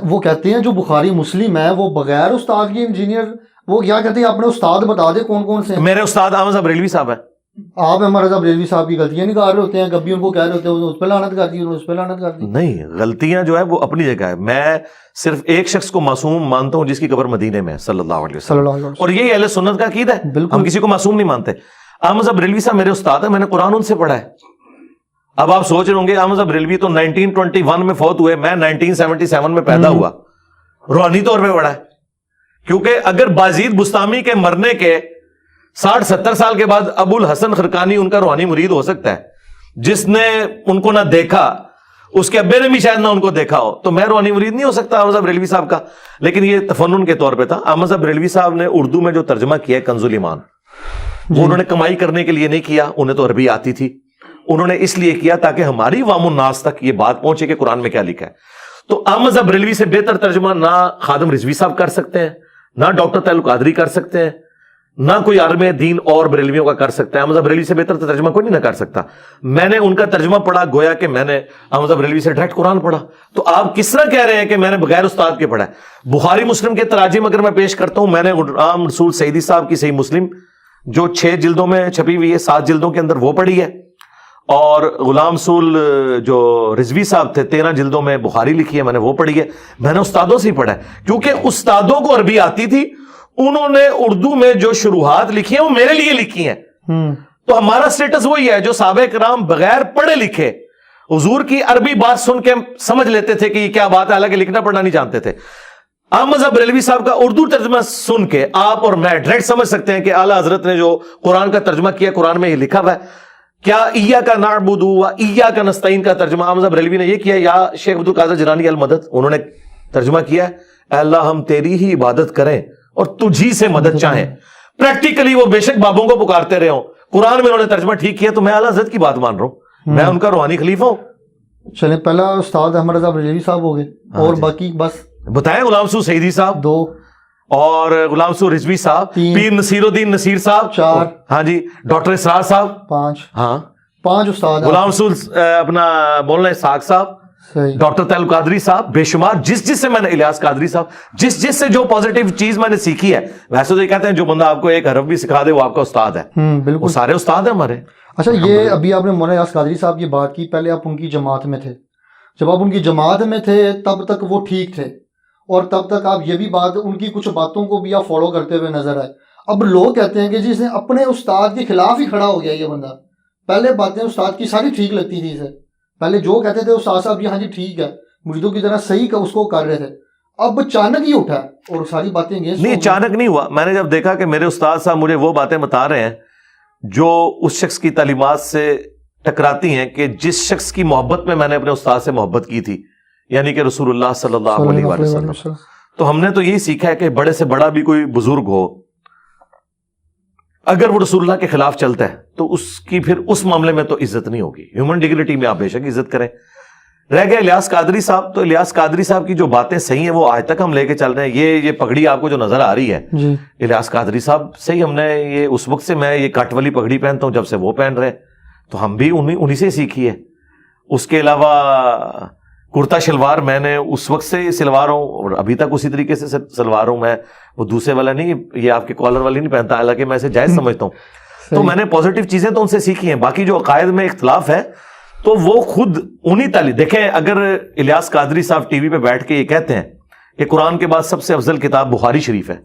وہ کہتے ہیں جو بخاری مسلم ہے وہ بغیر استاد کے انجینئر, وہ کیا کہتے ہیں اپنے استاد بتا دے کون کون سے. میرے استاد احمد صاحب بریلوی صاحب ہیں. آپ احمد رضا بریلوی صاحب کی غلطیاں نکال رہے ہوتے ہیں, کبھی ان کو کہہ رہے ہوتے ہیں اس پہ لعنت کر دی, اس پہ لعنت کر دی. نہیں, غلطیاں جو ہے وہ اپنی جگہ ہے. میں صرف ایک شخص کو معصوم مانتا ہوں جس کی قبر مدینے میں صلی اللہ علیہ وسلم, اور یہی اہل سنت کا عقیدہ ہے, ہم کسی کو معصوم نہیں مانتے. احمد صاحب بریلوی صاحب میرے استاد ہیں, میں نے قرآن ان سے پڑھا ہے. اب آپ سوچ رہے ہوں گے احمد صاحب بریلوی تو 1921 میں فوت ہوئے, میں 1977 میں پیدا ہوا, روحانی طور پہ پڑھا ہے. کیونکہ اگر بازید بستامی کے مرنے کے 60-70 سال کے بعد ابو الحسن خرقانی ان کا روحانی مرید ہو سکتا ہے, جس نے ان کو نہ دیکھا, اس کے ابے نے بھی شاید نہ ان کو دیکھا ہو, تو میں روحانی مرید نہیں ہو سکتا احمد صاحب بریلوی صاحب کا. لیکن یہ تفنن کے طور پہ تھا. احمد صاحب بریلوی صاحب نے اردو میں جو ترجمہ کیا ہے کنز الایمان, وہ انہوں نے کمائی کرنے کے لیے نہیں کیا, انہیں تو عربی آتی تھی, انہوں نے اس لیے کیا تاکہ ہماری عوام الناس تک یہ بات پہنچے کہ قرآن میں کیا لکھا ہے. تو احمد صاحب بریلوی سے بہتر ترجمہ نہ خادم رضوی صاحب کر سکتے ہیں, نہ ڈاکٹر تعلق قادری کر سکتے ہیں, نہ کوئی عالم دین اور بریلویوں کا کر سکتا ہے. احمد صاحب بریلوی سے بہتر ترجمہ کوئی نہیں نہ کر سکتا. میں نے ان کا ترجمہ پڑھا, گویا کہ میں نے احمد صاحب بریلوی سے ڈائریکٹ قرآن پڑھا. تو آپ کس طرح کہہ رہے ہیں کہ میں نے بغیر استاد کے پڑھا ہے؟ بخاری مسلم کے تراجم اگر میں پیش کرتا ہوں, میں نے غلام رسول سعیدی صاحب کی صحیح مسلم جو 6 جلدوں میں چھپی ہوئی ہے, 7 جلدوں کے اندر, وہ پڑھی ہے. اور غلام رسول جو رضوی صاحب تھے 13 جلدوں میں بخاری لکھی ہے, میں نے وہ پڑھی ہے. میں نے استادوں سے ہی پڑھا ہے, کیونکہ استادوں کو عربی آتی تھی, انہوں نے اردو میں جو شروحات لکھی ہیں وہ میرے لیے لکھی ہیں. تو ہمارا سٹیٹس وہی ہے جو صحابہ کرام بغیر پڑھے لکھے حضور کی عربی بات سن کے سمجھ لیتے تھے کہ یہ کیا بات ہے, حالانکہ لکھنا پڑھنا نہیں جانتے تھے. احمد صاحب بریلوی صاحب کا اردو ترجمہ سن کے آپ اور میں ڈائریکٹ سمجھ سکتے ہیں کہ اعلیٰ حضرت نے جو قرآن کا ترجمہ کیا, قرآن میں یہ لکھا ہوا ہے. کیا ایاک نعبد و ایاک نستعین کا ترجمہ احمد صاحب بریلوی نے یہ کیا, یا شیخ عبد القادر جیلانی المدد انہوں نے ترجمہ کیا ہے, اے اللہ ہم تیری ہی عبادت کریں اور تجھی سے مدد چاہیں. پریکٹیکلی وہ بے شک بابوں کو پکارتے رہے ہوں, قرآن میں انہوں نے ترجمہ ٹھیک کیا, تو میں اعلیٰ حضرت کی بات مان رہا ہوں, میں ان کا روحانی خلیفہ ہوں. چلیں, پہلا استاد احمد رضا بریلوی صاحب ہو گئے, اور باقی بس بتائیں. غلام رسول سعیدی صاحب 2, اور غلام رسول رضوی صاحب 3, پیر نصیر الدین نصیر صاحب 4, ہاں جی, ڈاکٹر اسرار صاحب 5, ہاں 5 استاد. غلام رسول اپنا بولنا اسحاق صاحب, ڈاکٹر تعلق قادری صاحب, بے شمار. جس سے میں نے الیاس قادری صاحب, جس سے جو پازیٹیو چیز میں نے سیکھی ہے. ویسے تو یہ کہتے ہیں جو بندہ آپ کو ایک حرف بھی سکھا دے وہ آپ کا استاد ہے, بالکل, وہ سارے استاد ہیں ہمارے. اچھا, یہ ابھی آپ نے مولانا الیاس قادری صاحب کی بات کی, پہلے آپ ان کی جماعت میں تھے, جب آپ ان کی جماعت میں تھے تب تک وہ ٹھیک تھے, اور تب تک آپ یہ بھی بات, ان کی کچھ باتوں کو بھی آپ فالو کرتے ہوئے نظر آئے. اب لوگ کہتے ہیں کہ جس نے اپنے استاد کے خلاف ہی کھڑا ہو گیا یہ بندہ. پہلے باتیں استاد کی ساری ٹھیک لگتی تھی اسے, پہلے جو کہتے تھے استاد صاحب جی ہاں جی ٹھیک ہے, مریدوں کی طرح صحیح اس کو کر رہے تھے, اب اچانک ہی اٹھا اور ساری باتیں نہیں, اچانک نہیں ہوا. میں نے جب دیکھا کہ میرے استاد صاحب مجھے وہ باتیں بتا رہے ہیں جو اس شخص کی تعلیمات سے ٹکراتی ہیں, کہ جس شخص کی محبت میں نے اپنے استاد سے محبت کی تھی, یعنی کہ رسول اللہ صلی اللہ علیہ وسلم, تو ہم نے تو یہی سیکھا ہے کہ بڑے سے بڑا بھی کوئی بزرگ ہو, اگر وہ رسول اللہ کے خلاف چلتا ہے تو اس کی پھر اس معاملے میں تو عزت نہیں ہوگی. ہیومن ڈگنیٹی میں آپ بے شک عزت کریں. رہ گئے الیاس قادری صاحب, تو الیاس قادری صاحب کی جو باتیں صحیح ہیں وہ آج تک ہم لے کے چل رہے ہیں. یہ پگڑی آپ کو جو نظر آ رہی ہے الیاس قادری صاحب سے ہی ہم نے, یہ اس وقت سے میں یہ کٹ والی پگڑی پہنتا ہوں جب سے وہ پہن رہے, تو ہم بھی انہی سے سیکھی ہے. اس کے علاوہ کرتا شلوار میں نے اس وقت سے سلوار ہوں, اور ابھی تک اسی طریقے سے سلوار ہوں. میں وہ دوسرے والا نہیں, یہ آپ کے کالر والی نہیں پہنتا, حالانکہ میں اسے جائز سمجھتا ہوں. تو میں نے پازیٹیو چیزیں تو ان سے سیکھی ہیں. باقی جو عقائد میں اختلاف ہے تو وہ خود انہی تعلیم. دیکھیں, اگر الیاس قادری صاحب ٹی وی پہ بیٹھ کے یہ کہتے ہیں کہ قرآن کے بعد سب سے افضل کتاب بخاری شریف ہے,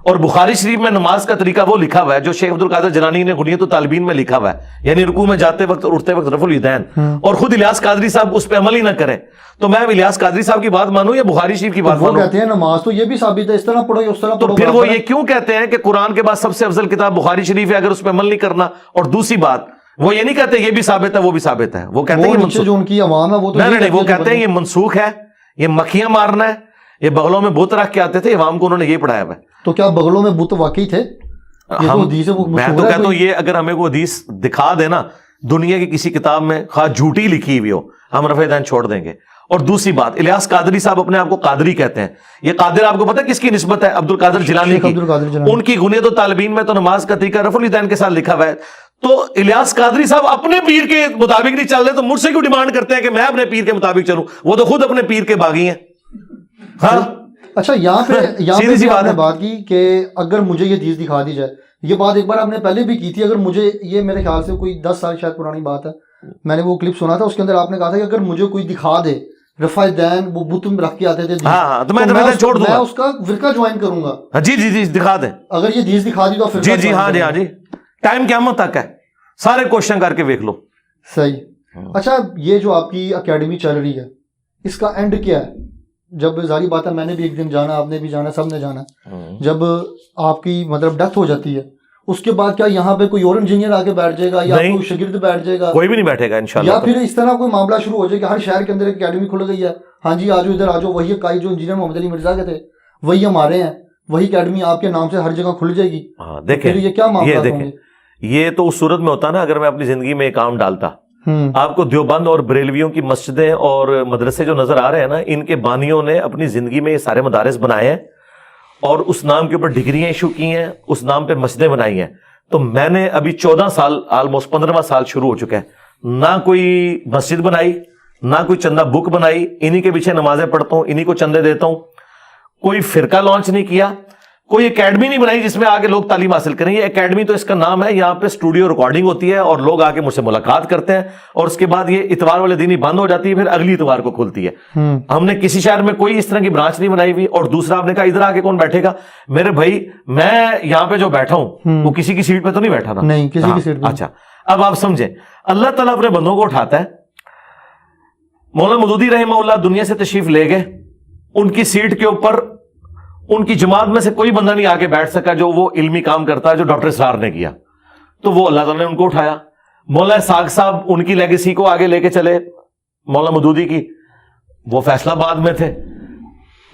اور بخاری شریف میں نماز کا طریقہ وہ لکھا ہوا ہے جو شیخ عبد القادر جیلانی نے غنیۃ الطالبین میں لکھا ہوا ہے, یعنی رکوع میں جاتے وقت اور اٹھتے وقت رفع الیدین, اور خود الیاس قادری صاحب اس پہ عمل ہی نہ کریں, تو میں الیاس قادری صاحب کی بات مانوں یا بخاری شریف کی بات وہ مانوں؟ کہتے ہیں نماز تو یہ بھی ثابت ہے, اس طرح پڑھو اس طرح تو پڑھو. پھر وہ یہ کیوں کہتے ہیں کہ قرآن کے بعد سب سے افضل کتاب بخاری شریف ہے اگر اس پہ عمل نہیں کرنا؟ اور دوسری بات وہ یہ نہیں کہتے یہ بھی ثابت ہے وہ بھی ثابت ہے, وہ کہتے ہیں یہ منسوخ, جو ان کی عوام ہے وہ تو نہیں, وہ کہتے ہیں یہ منسوخ ہے, یہ مکھیاں مارنا ہے, یہ بغلوں میں بت رکھ کے آتے تھے, عوام کو انہوں نے یہ پڑھایا ہوا ہے. تو کیا بغلوں میں بت واقعی تھے؟ میں تو کہتا ہوں یہ اگر ہمیں کوئی حدیث دکھا دینا دنیا کی کسی کتاب میں, خواہ جھوٹی لکھی ہوئی ہو, ہم رفع دین چھوڑ دیں گے. اور دوسری بات, الیاس قادری صاحب اپنے آپ کو قادری کہتے ہیں, یہ قادر آپ کو پتہ ہے کس کی نسبت ہے؟ عبد القادر جیلانی کی. ان کی غنیۃ الطالبین میں تو نماز کا طریقہ رفع الیدین کے ساتھ لکھا ہوا ہے. تو الیاس قادری صاحب اپنے پیر کے مطابق نہیں چل رہے تو مجھ سے کیوں ڈیمانڈ کرتے ہیں کہ میں اپنے پیر کے مطابق چلوں؟ وہ تو خود اپنے پیر کے باغی ہیں. ہاں اچھا, یہاں پہ آپ نے بات کی کہ اگر مجھے یہ چیز دکھا دی جائے, یہ بات ایک بار آپ نے پہلے بھی کی تھی, اگر مجھے یہ میرے خیال سے کوئی 10 سال شاید پرانی بات ہے, میں نے وہ کلپ سنا تھا, اس کے اندر آپ نے کہا تھا کہ اگر مجھے کوئی دکھا دے رفع دین وہ بت رکھ کے آتے تھے, تو میں اس کا فرقہ جوائن کروں گا. جی دکھا دیں, اگر یہ چیز دکھا دی تو جی ہاں جی, ٹائم قیامت تک ہے, سارے کوشچن کر کے دیکھ لو. صحیح. اچھا, یہ جو آپ کی اکیڈمی چل رہی ہے اس کا اینڈ کیا ہے؟ جب ظاہری بات ہے میں نے بھی ایک دن جانا, آپ نے بھی جانا, سب نے جانا, جب آپ کی مطلب ڈیتھ ہو جاتی ہے اس کے بعد کیا یہاں پہ کوئی اور انجینئر آ کے بیٹھ جائے گا یا کوئی شاگرد بیٹھ جائے گا؟ کوئی بھی نہیں بیٹھے گا انشاءاللہ. یا پھر اس طرح کوئی معاملہ شروع ہو جائے کہ ہر شہر کے اندر ایک اکیڈمی کھل گئی ہے, ہاں جی آجو ادھر آجو, وہی کائی جو انجینئر محمد علی مرزا کے تھے وہی ہمارے ہیں, وہی اکیڈمی آپ کے نام سے ہر جگہ کھل جائے گی. دیکھیں یہ کیا معاملہ ہے؟ یہ تو اس صورت میں ہوتا نا اگر میں اپنی زندگی میں ایک کام ڈالتا. آپ کو دیوبند اور بریلویوں کی مسجدیں اور مدرسے جو نظر آ رہے ہیں نا, ان کے بانیوں نے اپنی زندگی میں یہ سارے مدارس بنائے ہیں اور اس نام کے اوپر ڈگریاں ایشو کی ہیں, اس نام پہ مسجدیں بنائی ہیں. تو میں نے ابھی 14 سال, آلموسٹ 15واں سال شروع ہو چکا ہے, نہ کوئی مسجد بنائی نہ کوئی چندہ بک بنائی, انہی کے پیچھے نمازیں پڑھتا ہوں, انہی کو چندے دیتا ہوں. کوئی فرقہ لانچ نہیں کیا, کوئی اکیڈمی نہیں بنائی جس میں آگے لوگ تعلیم حاصل کریں. یہ اکیڈمی تو اس کا نام ہے, یہاں پہ اسٹوڈیو ریکارڈنگ ہوتی ہے اور لوگ آ کے مجھ سے ملاقات کرتے ہیں, اور اس کے بعد یہ اتوار والے دن ہی بند ہو جاتی ہے, پھر اگلی اتوار کو کھلتی ہے. ہم نے کسی شہر میں کوئی اس طرح کی برانچ نہیں بنائی ہوئی. اور دوسرا آپ نے کہا ادھر آ کے کون بیٹھے گا؟ میرے بھائی میں یہاں پہ جو بیٹھا ہوں وہ کسی کی سیٹ پہ تو نہیں بیٹھا نا. نہیں, کسی کی سیٹ پہ. اچھا, اب آپ سمجھیں, اللہ تعالیٰ اپنے بندوں کو اٹھاتا ہے. مولانا مودودی رحمہ اللہ دنیا سے تشریف لے گئے, ان کی سیٹ کے اوپر ان کی جماعت میں سے کوئی بندہ نہیں آ کے بیٹھ سکا جو وہ علمی کام کرتا ہے جو ڈاکٹر اسرار نے کیا. تو وہ اللہ تعالیٰ نے ان کو اٹھایا. مولانا اسحاق صاحب ان کی لیگیسی کو آگے لے کے چلے, مولانا مودودی کی, وہ فیصلہ آباد میں تھے.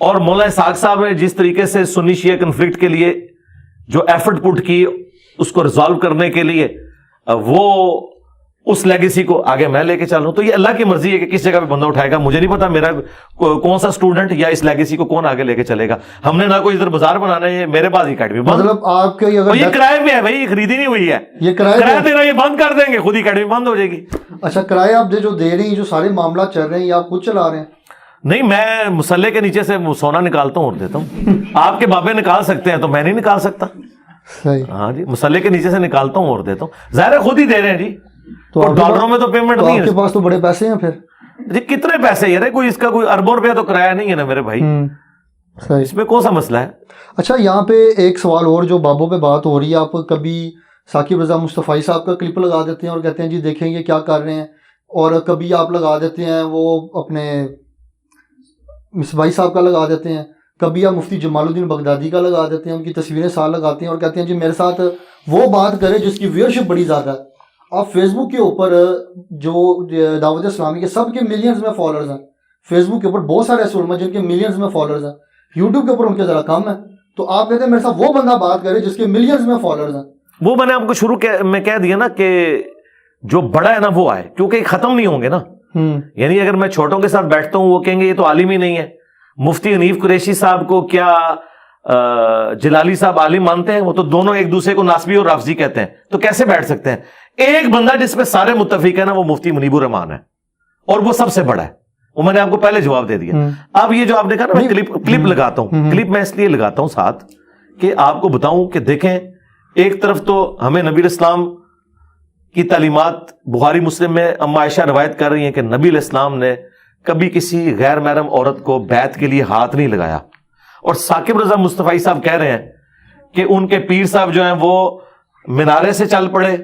اور مولانا اسحاق صاحب نے جس طریقے سے سنی شیعہ کنفلکٹ کے لیے جو ایفرٹ پٹ کی اس کو ریزالو کرنے کے لیے, وہ اس لیگیسی کو آگے میں لے کے چلوں. تو یہ اللہ کی مرضی ہے کہ کس جگہ پہ بندہ اٹھائے گا. مجھے نہیں پتا میرا کون سا اسٹوڈنٹ یا اس لیگیسی کو کون آگے لے کے چلے گا. ہم نے نہ کوئی ادھر بازار بنانا ہے, میرے پاس اکیڈمی مطلب آپ کے یہ کرائے میں ہے بھائی, خریدی نہیں ہوئی ہے, یہ کرایہ دینا یہ بند کر دیں گے, خود ہی اکیڈمی بند ہو جائے گی. اچھا, کرایہ آپ جو دے رہے ہیں, جو سارے معاملات چل رہے ہیں, یہ آپ خود چلا رہے ہیں؟ نہیں, میں مسلح کے نیچے سے سونا نکالتا ہوں اور دیتا ہوں. آپ کے بابے نکال سکتے ہیں تو میں نہیں نکال سکتا. ہاں جی, مسلح کے نیچے سے نکالتا ہوں اور دیتا ہوں. ظاہر ہے خود ہی دے رہے ہیں جی, تو ڈالروں میں تو پیمنٹ نہیں ہے. آپ کے پاس تو بڑے پیسے ہیں پھر جی. کتنے پیسے یار, کوئی اس کا کوئی اربوں روپیہ تو کرایہ نہیں ہے نا میرے بھائی, اس میں کون سا مسئلہ ہے. اچھا, یہاں پہ ایک سوال اور جو بابوں پہ بات ہو رہی ہے, آپ کبھی ثاقب رضا مصطفی صاحب کا کلپ لگا دیتے ہیں اور کہتے ہیں جی دیکھیں یہ کیا کر رہے ہیں, اور کبھی آپ لگا دیتے ہیں وہ اپنے مصباحی صاحب کا لگا دیتے ہیں, کبھی آپ مفتی جمال الدین بغدادی کا لگا دیتے ہیں, ان کی تصویریں ساتھ لگاتے ہیں اور کہتے ہیں جی میرے ساتھ وہ بات کرے جس کی ویئرشپ بڑی زیادہ ہے. آپ فیس بک کے اوپر جو دعوت اسلامی کے سب کے ملینز میں فالوورز ہیں, فیس بک کے اوپر بہت سارے ایسے علماء جن کے ملینز میں فالوورز ہیں, یوٹیوب کے اوپر ان کے ذرا کم ہے, تو آپ کہتے ہیں میرے ساتھ وہ بندہ بات کرے جس کے ملینز میں فالوورز ہیں. وہ میں نے آپ کو شروع میں کہہ دیا نا کہ جو بڑا ہے نا وہ آئے, کیونکہ ختم نہیں ہوں گے نا. یعنی اگر میں چھوٹوں کے ساتھ بیٹھتا ہوں وہ کہیں گے یہ تو عالم ہی نہیں ہے. مفتی حنیف قریشی صاحب کو کیا جلالی صاحب عالم مانتے ہیں؟ وہ تو دونوں ایک دوسرے کو ناسبی اور رافضی کہتے ہیں, تو کیسے بیٹھ سکتے ہیں؟ ایک بندہ جس پہ سارے متفق ہیں نا وہ مفتی منیب الرحمان ہے, اور وہ سب سے بڑا ہے. وہ میں نے آپ کو پہلے جواب دے دیا. اب یہ جو آپ نے کہا نا میں کلپ لگاتا ہوں, کلپ میں اس لیے لگاتا ہوں ساتھ کہ آپ کو بتاؤں کہ دیکھیں, ایک طرف تو ہمیں نبی الاسلام کی تعلیمات بخاری مسلم میں اما عائشہ روایت کر رہی ہیں کہ نبی الاسلام نے کبھی کسی غیر محرم عورت کو بیعت کے لیے ہاتھ نہیں لگایا. اور ثاقب رضا مصطفی صاحب کہہ رہے ہیں کہ ان کے پیر صاحب جو ہیں وہ مینارے سے چل پڑے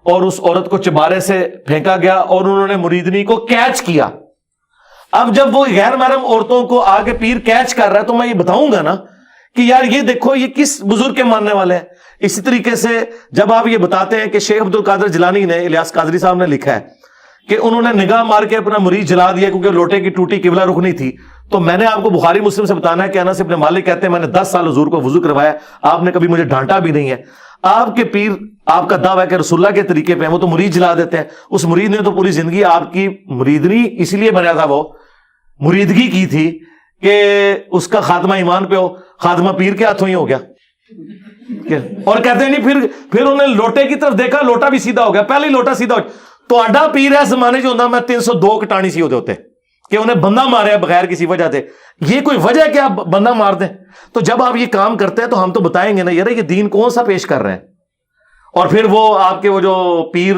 اور اس عورت کو چبارے سے پھینکا گیا اور انہوں نے مریدنی کو کیچ کیا. اب جب وہ غیر محرم عورتوں کو آگے پیر کیچ کر رہا ہے تو میں یہ بتاؤں گا نا کہ یار یہ دیکھو یہ کس بزرگ کے ماننے والے ہیں. اسی طریقے سے جب آپ یہ بتاتے ہیں کہ شیخ عبد القادر جیلانی نے، الیاس قادری صاحب نے لکھا ہے کہ انہوں نے نگاہ مار کے اپنا مرید جلا دیا کیونکہ لوٹے کی ٹوٹی قبلہ رخ نہیں تھی، تو میں نے آپ کو بخاری مسلم سے بتانا ہے کہ انس ابن مالک کہتے ہیں میں نے 10 سال حضور کو وضو کروایا، آپ نے کبھی مجھے ڈانٹا بھی نہیں ہے. آپ کے پیر، آپ کا دعویٰ ہے کہ رسول اللہ کے طریقے پہ ہیں، وہ تو مرید جلا دیتے ہیں. اس مرید نے تو پوری زندگی آپ کی مریدنی اس لیے بنایا تھا، وہ مریدگی کی تھی کہ اس کا خاتمہ ایمان پہ ہو، خاتمہ پیر کے ہاتھوں ہی ہو گیا. اور کہتے ہیں نہیں پھر انہوں نے لوٹے کی طرف دیکھا، لوٹا بھی سیدھا ہو گیا. پہلے ہی لوٹا سیدھا ہو گیا. تو اڈا پیر ہے زمانے جو ہوتا میں 302 کٹانی سی ہوتے کہ انہیں بندہ مارے بغیر کسی وجہ سے. یہ کوئی وجہ ہے کہ آپ بندہ مار دیں؟ تو جب آپ یہ کام کرتے ہیں تو ہم تو بتائیں گے نا یار یہ دین کون سا پیش کر رہے ہیں. اور پھر وہ آپ کے وہ جو پیر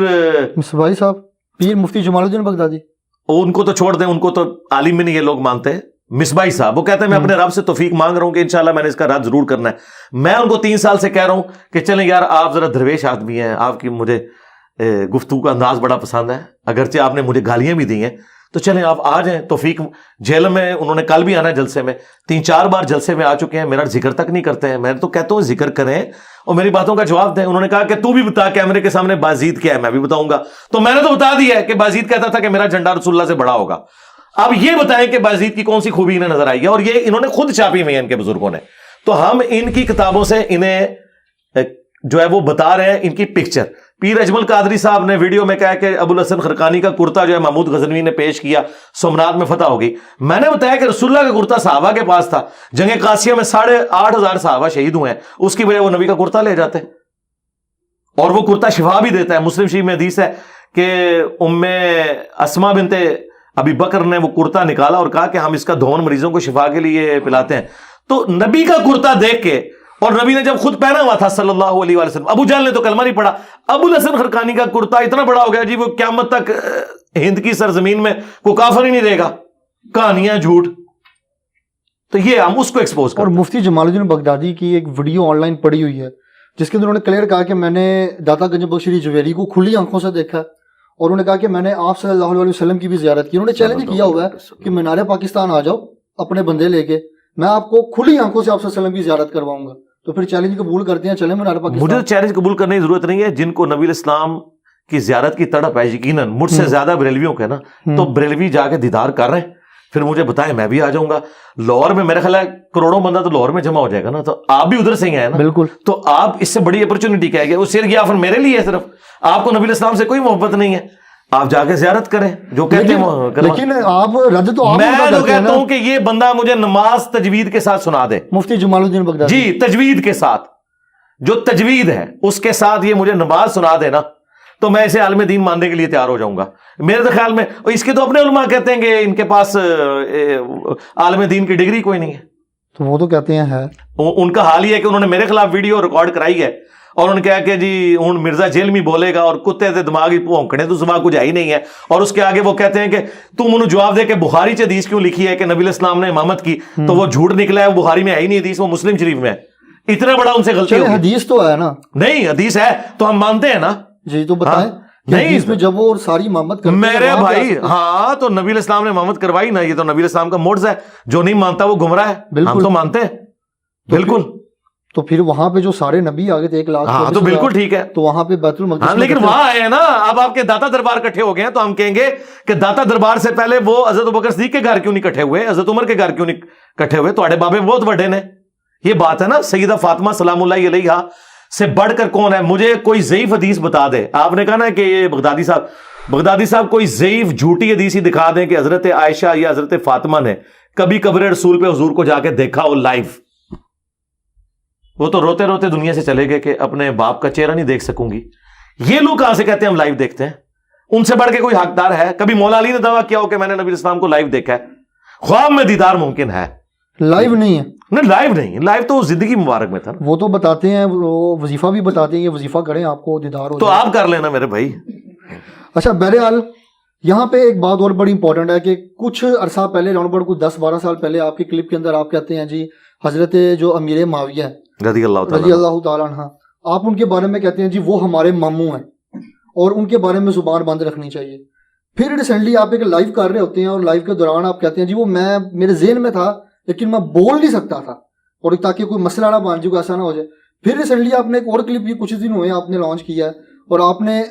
مصباحی صاحب، پیر مفتی جمال الدین بغدادی، ان کو تو چھوڑ دیں، ان کو تو عالم بھی نہیں یہ لوگ مانتے ہیں. مصباحی صاحب وہ کہتے ہیں میں اپنے رب سے توفیق مانگ رہا ہوں کہ انشاءاللہ میں نے اس کا رد ضرور کرنا ہے. میں ان کو 3 سال سے کہہ رہا ہوں کہ چلیں یار آپ ذرا درویش آدمی ہیں، آپ کی مجھے گفتگو کا انداز بڑا پسند ہے، اگرچہ آپ نے مجھے گالیاں بھی دی ہیں، تو چلیں آپ آ جائیں. توفیق جیل میں انہوں نے کل بھی آنا ہے جلسے میں، 3-4 بار جلسے میں آ چکے ہیں، میرا ذکر تک نہیں کرتے ہیں. میں تو کہتا ہوں ذکر کریں اور میری باتوں کا جواب دیں. انہوں نے کہا کہ تو بھی بتا کیمرے کے سامنے بازید کیا ہے. میں بھی بتاؤں گا. تو میں نے تو بتا دیا ہے کہ بازید کہتا تھا کہ میرا جھنڈا رسول اللہ سے بڑا ہوگا. اب یہ بتائیں کہ بازید کی کون سی خوبی انہیں نظر آئی ہے، اور یہ انہوں نے خود چھاپی ہوئی ہے ان کے بزرگوں نے. تو ہم ان کی کتابوں سے انہیں جو ہے وہ بتا رہے ہیں ان کی پکچر. پیر اجمل قادری صاحب نے ویڈیو میں کہا کہ ابو الحسن خرقانی کا کرتا جو ہے محمود غزنوی نے پیش کیا، سومنات میں فتح ہو گئی. میں نے بتایا کہ رسول اللہ کا کرتا صحابہ کے پاس تھا، جنگ قاسیہ میں 8,500 صحابہ شہید ہوئے ہیں، اس کی وجہ وہ نبی کا کرتا لے جاتے اور وہ کرتا شفا بھی دیتا ہے. مسلم شریف میں حدیث ہے کہ ام اسما بنت ابی بکر نے وہ کرتا نکالا اور کہا کہ ہم اس کا دھون مریضوں کو شفا کے لیے پلاتے ہیں. تو نبی کا کرتا دیکھ کے، اور نبی نے جب خود پہنا ہوا تھا صلی اللہ علیہ وسلم، ابو جہل نے تو کلمہ نہیں پڑھا، ابو الحسن خرقانی کا کرتا اتنا بڑا ہو گیا جی وہ قیامت تک ہند کی سرزمین میں کوئی کافر ہی نہیں رہے گا. کہانیاں جھوٹ. تو یہ ہم اس کو ایکسپوز کریں. اور مفتی جمال الدین بغدادی کی ایک ویڈیو آن لائن پڑی ہوئی ہے جس کے اندر انہوں نے کلیئر کہا کہ میں نے داتا گنج بخش شری جویری کو کھلی آنکھوں سے دیکھا، اور انہوں نے کہا کہ میں نے آپ صلی اللہ علیہ وسلم کی بھی زیارت کی. انہوں نے چیلنج کیا ہوا ہے کہ مینار پاکستان آ جاؤ اپنے بندے لے کے، میں آپ کو کھلی آنکھوں سے آپ صلی اللہ علیہ وسلم کی زیارت کرواؤں گا. تو پھر چیلنج قبول کرتے ہیں، چلیں مینار پاکستان. مجھے چیلنج قبول کرنے کی ضرورت نہیں ہے. جن کو نبی الاسلام کی زیارت کی تڑپ ہے یقیناً مجھ سے زیادہ بریلویوں کے نا، تو بریلوی جا کے دیدار کر رہے ہیں، پھر مجھے بتائیں میں بھی آ جاؤں گا. لاہور میں میرا خیال ہے کروڑوں بندہ تو لاہور میں جمع ہو جائے گا نا، تو آپ بھی ادھر سے ہی ہیں نا. بالکل. تو آپ اس سے بڑی اپرچونٹی کیا ہے؟ وہ سر گیا پھر میرے لیے ہے، صرف آپ کو نبی الاسلام سے کوئی محبت نہیں ہے، آپ جا کے زیارت کریں جو کہتے ہیں. لیکن آپ رد تو آپ میں تو کہتا ہوں کہ یہ بندہ مجھے نماز تجوید کے ساتھ سنا دے. مفتی جمال الدین بغدادی جی تجوید کے ساتھ، جو تجوید ہے اس کے ساتھ یہ مجھے نماز سنا دینا تو میں اسے عالم دین ماننے کے لیے تیار ہو جاؤں گا. میرے تو خیال میں اس کے تو اپنے علماء کہتے ہیں کہ ان کے پاس عالم دین کی ڈگری کوئی نہیں ہے. تو وہ تو کہتے ہیں ہے. ان کا حال یہ ہے کہ انہوں نے میرے خلاف ویڈیو ریکارڈ کرائی ہے اور انہوں نے کہا کہ جی ہوں مرزا جیل میں بولے گا اور کتے دے دماغ بھونکنے تو زبان کچھ ہی نہیں ہے. اور اس کے آگے وہ کہتے ہیں کہ تم انہوں جواب دے کہ بخاری چ حدیث کیوں لکھی ہے کہ نبی الاسلام نے امامت کی، تو وہ جھوٹ نکلا ہے، وہ بخاری میں ہے ہی نہیں حدیث، وہ مسلم شریف میں ہے. اتنا بڑا ان سے غلطی ہوگی. حدیث تو ہے نا. نہیں حدیث ہے تو ہم مانتے ہیں نا. جی تو بتائیں. نہیں اس میں جب وہ ساری امامت کرتے ہیں میرے بھائی، ہاں تو نبی الاسلام نے امامت کروائی نا، یہ تو نبی الاسلام کا موڈز ہے. جو نہیں مانتا وہ گمراہ ہے. ہم تو مانتے ہیں بالکل. تو پھر وہاں پہ جو سارے نبی آگے تھے 1,00,000، ہاں تو بالکل ٹھیک ہے. تو وہاں پہ بیت المقدس، لیکن وہاں آئے ہیں نا. اب آپ کے داتا دربار کٹھے ہو گئے ہیں تو ہم کہیں گے کہ داتا دربار سے پہلے وہ حضرت ابوبکر صدیق کے گھر کیوں نہیں کٹھے ہوئے، حضرت عمر کے گھر کیوں نہیں کٹھے ہوئے؟ تو بابے بہت بڑے نے. یہ بات ہے نا. سیدہ فاطمہ سلام اللہ علیہا سے بڑھ کر کون ہے؟ مجھے کوئی ضعیف حدیث بتا دے. آپ نے کہا نا کہ یہ بغدادی صاحب کوئی ضعیف جھوٹی حدیث ہی دکھا دیں کہ حضرت عائشہ یا حضرت فاطمہ نے کبھی قبر رسول پہ حضور کو جا کے دیکھا ہو لائیو. وہ تو روتے روتے دنیا سے چلے گئے کہ اپنے باپ کا چہرہ نہیں دیکھ سکوں گی. یہ لوگ کہاں سے کہتے ہیں ہم لائیو دیکھتے ہیں؟ ان سے بڑھ کے کوئی حقدار ہے؟ کبھی مولا علی نے دعویٰ کیا ہو کہ میں نے نبی اسلام کو لائیو دیکھا ہے؟ خواب میں دیدار ممکن ہے، لائیو نہیں ہے. نہیں لائیو نہیں. لائیو تو زندگی مبارک میں تھا. وہ تو بتاتے ہیں، وہ وظیفہ بھی بتاتے ہیں، یہ وظیفہ کریں آپ کو دیدار ہو. تو آپ کر لینا میرے بھائی. اچھا بہرحال یہاں پہ ایک بات اور بڑی امپورٹنٹ ہے کہ کچھ عرصہ پہلے راؤنڈ اباؤٹ کوئی 10-12 سال پہلے آپ کی کلپ کے اندر آپ کہتے ہیں جی حضرت جو امیر معاویہ رضی رضی اللہ تعالیٰ عنہ، آپ ان کے بارے میں کہتے ہیں جی وہ ہمارے ماموں ہیں اور ان کے بارے میں زبان بند رکھنی چاہیے. پھر ریسنٹلی آپ ایک لائیو کر رہے ہوتے ہیں اور لائیو کے دوران آپ کہتے ہیں جی وہ میں میرے ذہن میں تھا لیکن میں بول نہیں سکتا تھا اور تاکہ کوئی مسئلہ نہ بن جائے، ایسا نہ ہو جائے. پھر ریسنٹلی آپ نے ایک اور کلپ بھی کچھ دن ہوئے آپ نے لانچ کیا ہے اور آپ نے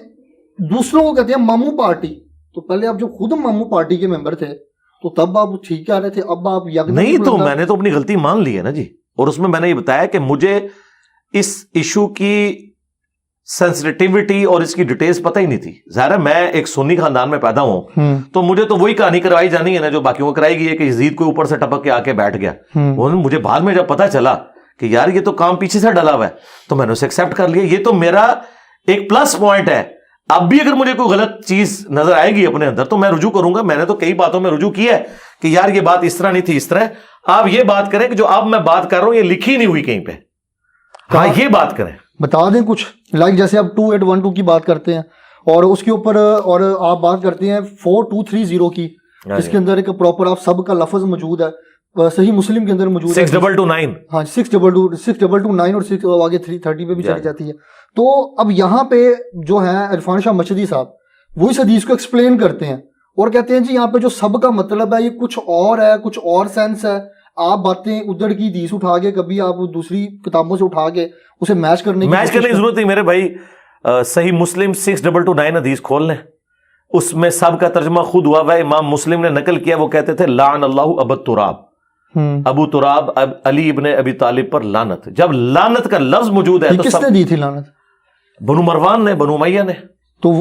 دوسروں کو کہتے ہیں ماموں پارٹی. تو پہلے آپ جو خود ماموں پارٹی کے ممبر تھے تو تب آپ ٹھیک کہہ رہے تھے، اب آپ نہیں. تو میں نے تو اپنی غلطی مان لی ہے نا جی، اور اس میں نے یہ بتایا کہ مجھے اس ایشو کی سینسٹیوٹی اور اس کی ڈیٹیلز پتہ ہی نہیں تھی. ظاہر ہے میں ایک سنی خاندان میں پیدا ہوں تو مجھے تو وہی کہانی کروائی جانی ہے نا جو باقیوں کو کرائی گئی ہے کہ یزید کو اوپر سے ٹپک کے آ کے بیٹھ گیا. مجھے بعد میں جب پتا چلا کہ یار یہ تو کام پیچھے سے ڈلا ہوا ہے تو میں نے اسے ایکسیپٹ کر لیا. یہ تو میرا ایک پلس پوائنٹ ہے. اب بھی اگر مجھے کوئی غلط چیز نظر آئے گی اپنے اندر تو میں رجوع کروں گا. میں نے تو کئی باتوں میں رجوع کیا ہے کہ یار یہ بات اس طرح نہیں تھی، اس طرح. آپ یہ بات کریں کہ جو اب میں بات کر رہا ہوں یہ لکھی نہیں ہوئی کہیں پہ. ہاں یہ بات کریں، بتا دیں کچھ لائک جیسے آپ 2812 کی بات کرتے ہیں اور اس کے اوپر اور آپ بات کرتے ہیں 4230 کی، اس کے اندر ایک پراپر آپ سب کا لفظ موجود ہے، صحیح مسلم کے اندر موجود ہے 6229. ہاں 6229 اور 6 آگے 330 پہ بھی چلی جاتی ہے. تو اب یہاں پہ جو ہیں عرفان شاہ مشہدی صاحب وہ اس حدیث کو ایکسپلین کرتے ہیں اور کہتے ہیں جی یہاں پہ جو سب کا مطلب ہے یہ کچھ اور ہے، کچھ اور سینس ہے. آپ باتیں ادھر کی حدیث اٹھا کے کبھی آپ دوسری کتابوں سے اٹھا کے اسے میچ کرنے کی ضرورت نہیں میرے بھائی. صحیح مسلم 6229 حدیث کھول لیں، اس میں سب کا ترجمہ خود ہوا ہے، امام مسلم نے نقل کیا. وہ کہتے تھے لعن اللہ ابو تراب، ابو تراب علی ابن ابی طالب پر لعنت. جب لعنت کا لفظ موجود ہے تو کس نے دی تھی لعنت؟ بنو مروان نے، بنو امیہ نے. تو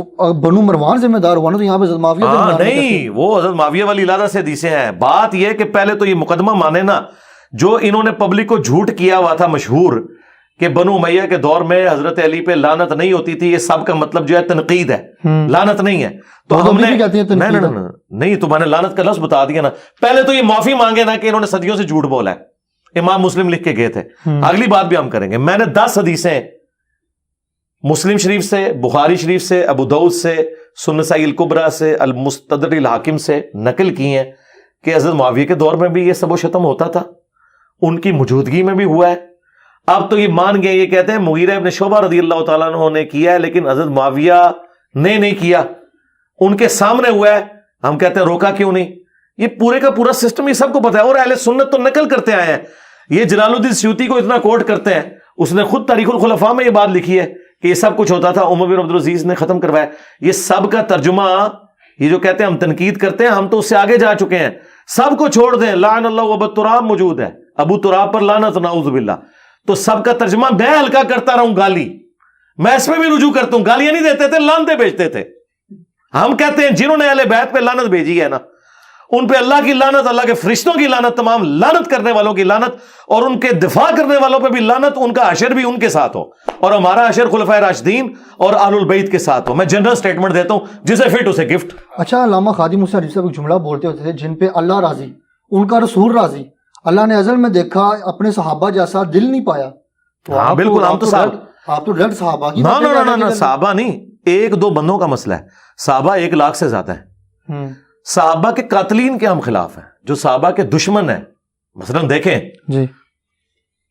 بنو مروان ذمہ دار ہوا نا، تو یہاں پہ حضرت معاویہ نہیں، وہ حضرت معاویہ والی علیحدہ سے حدیثیں ہیں. بات یہ کہ پہلے تو یہ مقدمہ مانے نا جو انہوں نے پبلک کو جھوٹ کیا ہوا تھا مشہور کہ بنو امیہ کے دور میں حضرت علی پہ لعنت نہیں ہوتی تھی. یہ سب کا مطلب جو ہے تنقید ہے، لعنت نہیں ہے. تو ہم نے نہیں تو میں نے لعنت کا لفظ بتا دیا نا. پہلے تو یہ معافی مانگے نا کہ انہوں نے صدیوں سے جھوٹ بولا ہے. امام مسلم لکھ کے گئے تھے. اگلی بات بھی ہم کریں گے. میں نے 10 حدیثیں مسلم شریف سے، بخاری شریف سے، ابو داؤد سے، سنن نسائی الکبریٰ سے، المستدرک الحاکم سے نقل کی ہیں کہ حضرت معاویہ کے دور میں بھی یہ سب و شتم ہوتا تھا، ان کی موجودگی میں بھی ہوا ہے. اب تو یہ مان گئے، یہ کہتے ہیں مغیرہ ابن شعبہ رضی اللہ تعالیٰ عنہ نے کیا ہے لیکن حضرت معاویہ نے نہیں کیا، ان کے سامنے ہوا ہے. ہم کہتے ہیں روکا کیوں نہیں؟ یہ پورے کا پورا سسٹم یہ سب کو پتا ہے اور اہل سنت تو نقل کرتے آئے ہیں. یہ جلال الدین سیوطی کو اتنا کوٹ کرتے ہیں، اس نے خود تاریخ الخلفاء میں یہ بات لکھی ہے کہ یہ سب کچھ ہوتا تھا، عمر بن عبدالعزیز نے ختم کروایا. یہ سب کا ترجمہ، یہ جو کہتے ہیں ہم تنقید کرتے ہیں، ہم تو اس سے آگے جا چکے ہیں. سب کو چھوڑ دیں، لعن اللہ ابو تراب موجود ہے، ابو تراب پر لعنت نعوذ باللہ. تو سب کا ترجمہ میں ہلکا کرتا رہوں گالی، میں اس میں بھی رجوع کرتا ہوں. گالیاں نہیں دیتے تھے، لعنتیں بھیجتے تھے. ہم کہتے ہیں جنہوں نے اہل بیت پہ لعنت بھیجی ہے نا ان پہ اللہ کی لعنت، اللہ کے فرشتوں کی لعنت، تمام لعنت کرنے والوں کی لعنت اور ان کے دفاع کرنے والوں پہ بھی لعنت. ان کا حشر بھی ان کے ساتھ ہو اور ہمارا حشر خلفائے راشدین اور اہل البیت کے ساتھ ہو. میں جنرل سٹیٹمنٹ دیتا ہوں، جسے فٹ اسے گفٹ. اچھا، علامہ خادم حسین حدیث صاحب ایک جملہ بولتے ہوتے تھے جن پہ اللہ راضی، ان کا رسول راضی. اللہ نے ازل میں دیکھا اپنے صحابہ جیسا دل نہیں پایا. ہاں بالکل، ہم تو آپ تو ڈائریکٹ صحابہ کی نہ صحابہ نہیں، 1-2 بندوں کا مسئلہ ہے. صحابہ 1 لاکھ سے زیادہ ہے. صحابہ کے قاتلین کے ہم خلاف ہیں، جو صحابہ کے دشمن ہیں. مثلا دیکھیں جی،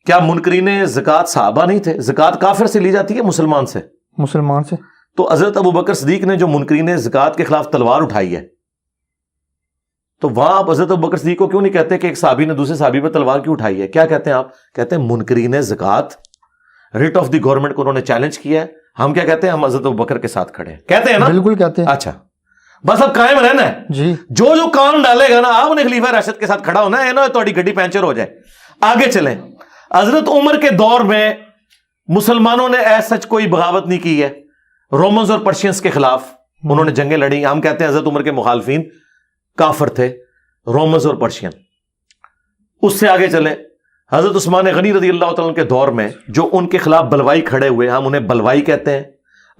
کیا منکرین زکوٰۃ صحابہ نہیں تھے؟ زکوٰۃ کافر سے لی جاتی ہے مسلمان سے؟ مسلمان سے. تو حضرت ابو بکر صدیق نے جو منکرین زکوٰۃ کے خلاف تلوار اٹھائی ہے تو وہاں آپ حضرت ابو بکر صدیق کو کیوں نہیں کہتے کہ ایک صحابی نے دوسرے صحابی پہ تلوار کیوں اٹھائی ہے؟ کیا کہتے ہیں آپ؟ کہتے ہیں منکرین زکوٰۃ ریٹ آف دی گورنمنٹ کو انہوں نے چیلنج کیا ہے. ہم کیا کہتے ہیں؟ ہم حضرت ابو بکر کے ساتھ کھڑے ہیں. کہتے ہیں نا؟ بالکل کہتے ہیں. اچھا بس اب قائم رہنا ہے جی. جو کان ڈالے گا نا آپ نے خلیفہ راشد کے ساتھ کھڑا ہونا ہے نا، تھوڑی گڈی پینچر ہو جائے. آگے چلیں. حضرت عمر کے دور میں مسلمانوں نے ایسا سچ کوئی بغاوت نہیں کی ہے رومنز اور پرشینز کے خلاف. انہوں نے جنگیں لڑی. ہم کہتے ہیں حضرت عمر کے مخالفین کافر تھے، رومنز اور پرشین. اس سے آگے چلیں. حضرت عثمان غنی رضی اللہ تعالیٰ کے دور میں جو ان کے خلاف بلوائی کھڑے ہوئے، ہم انہیں بلوائی کہتے ہیں.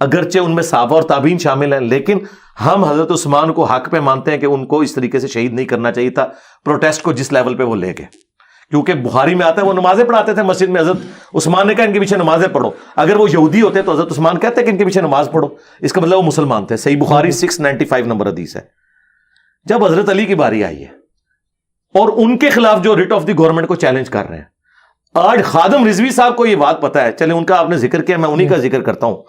اگرچہ ان میں صحابہ اور تابعین شامل ہیں لیکن ہم حضرت عثمان کو حق پہ مانتے ہیں کہ ان کو اس طریقے سے شہید نہیں کرنا چاہیے تھا. پروٹیسٹ کو جس لیول پہ وہ لے گئے کیونکہ بخاری میں آتا ہے وہ نمازیں پڑھاتے تھے مسجد میں. حضرت عثمان نے کہا ان کے پیچھے نمازیں پڑھو. اگر وہ یہودی ہوتے تو حضرت عثمان کہتے کہ ان کے پیچھے نماز پڑھو, اس کا مطلب وہ مسلمان تھے. صحیح بخاری 695 نمبر حدیث ہے. جب حضرت علی کی باری آئی ہے اور ان کے خلاف جو ریٹ آف دی گورنمنٹ کو چیلنج کر رہے ہیں, آج خادم رضوی صاحب کو یہ بات پتا ہے, چلے ان کا آپ نے ذکر کیا, میں انہی کا ذکر کرتا ہوں.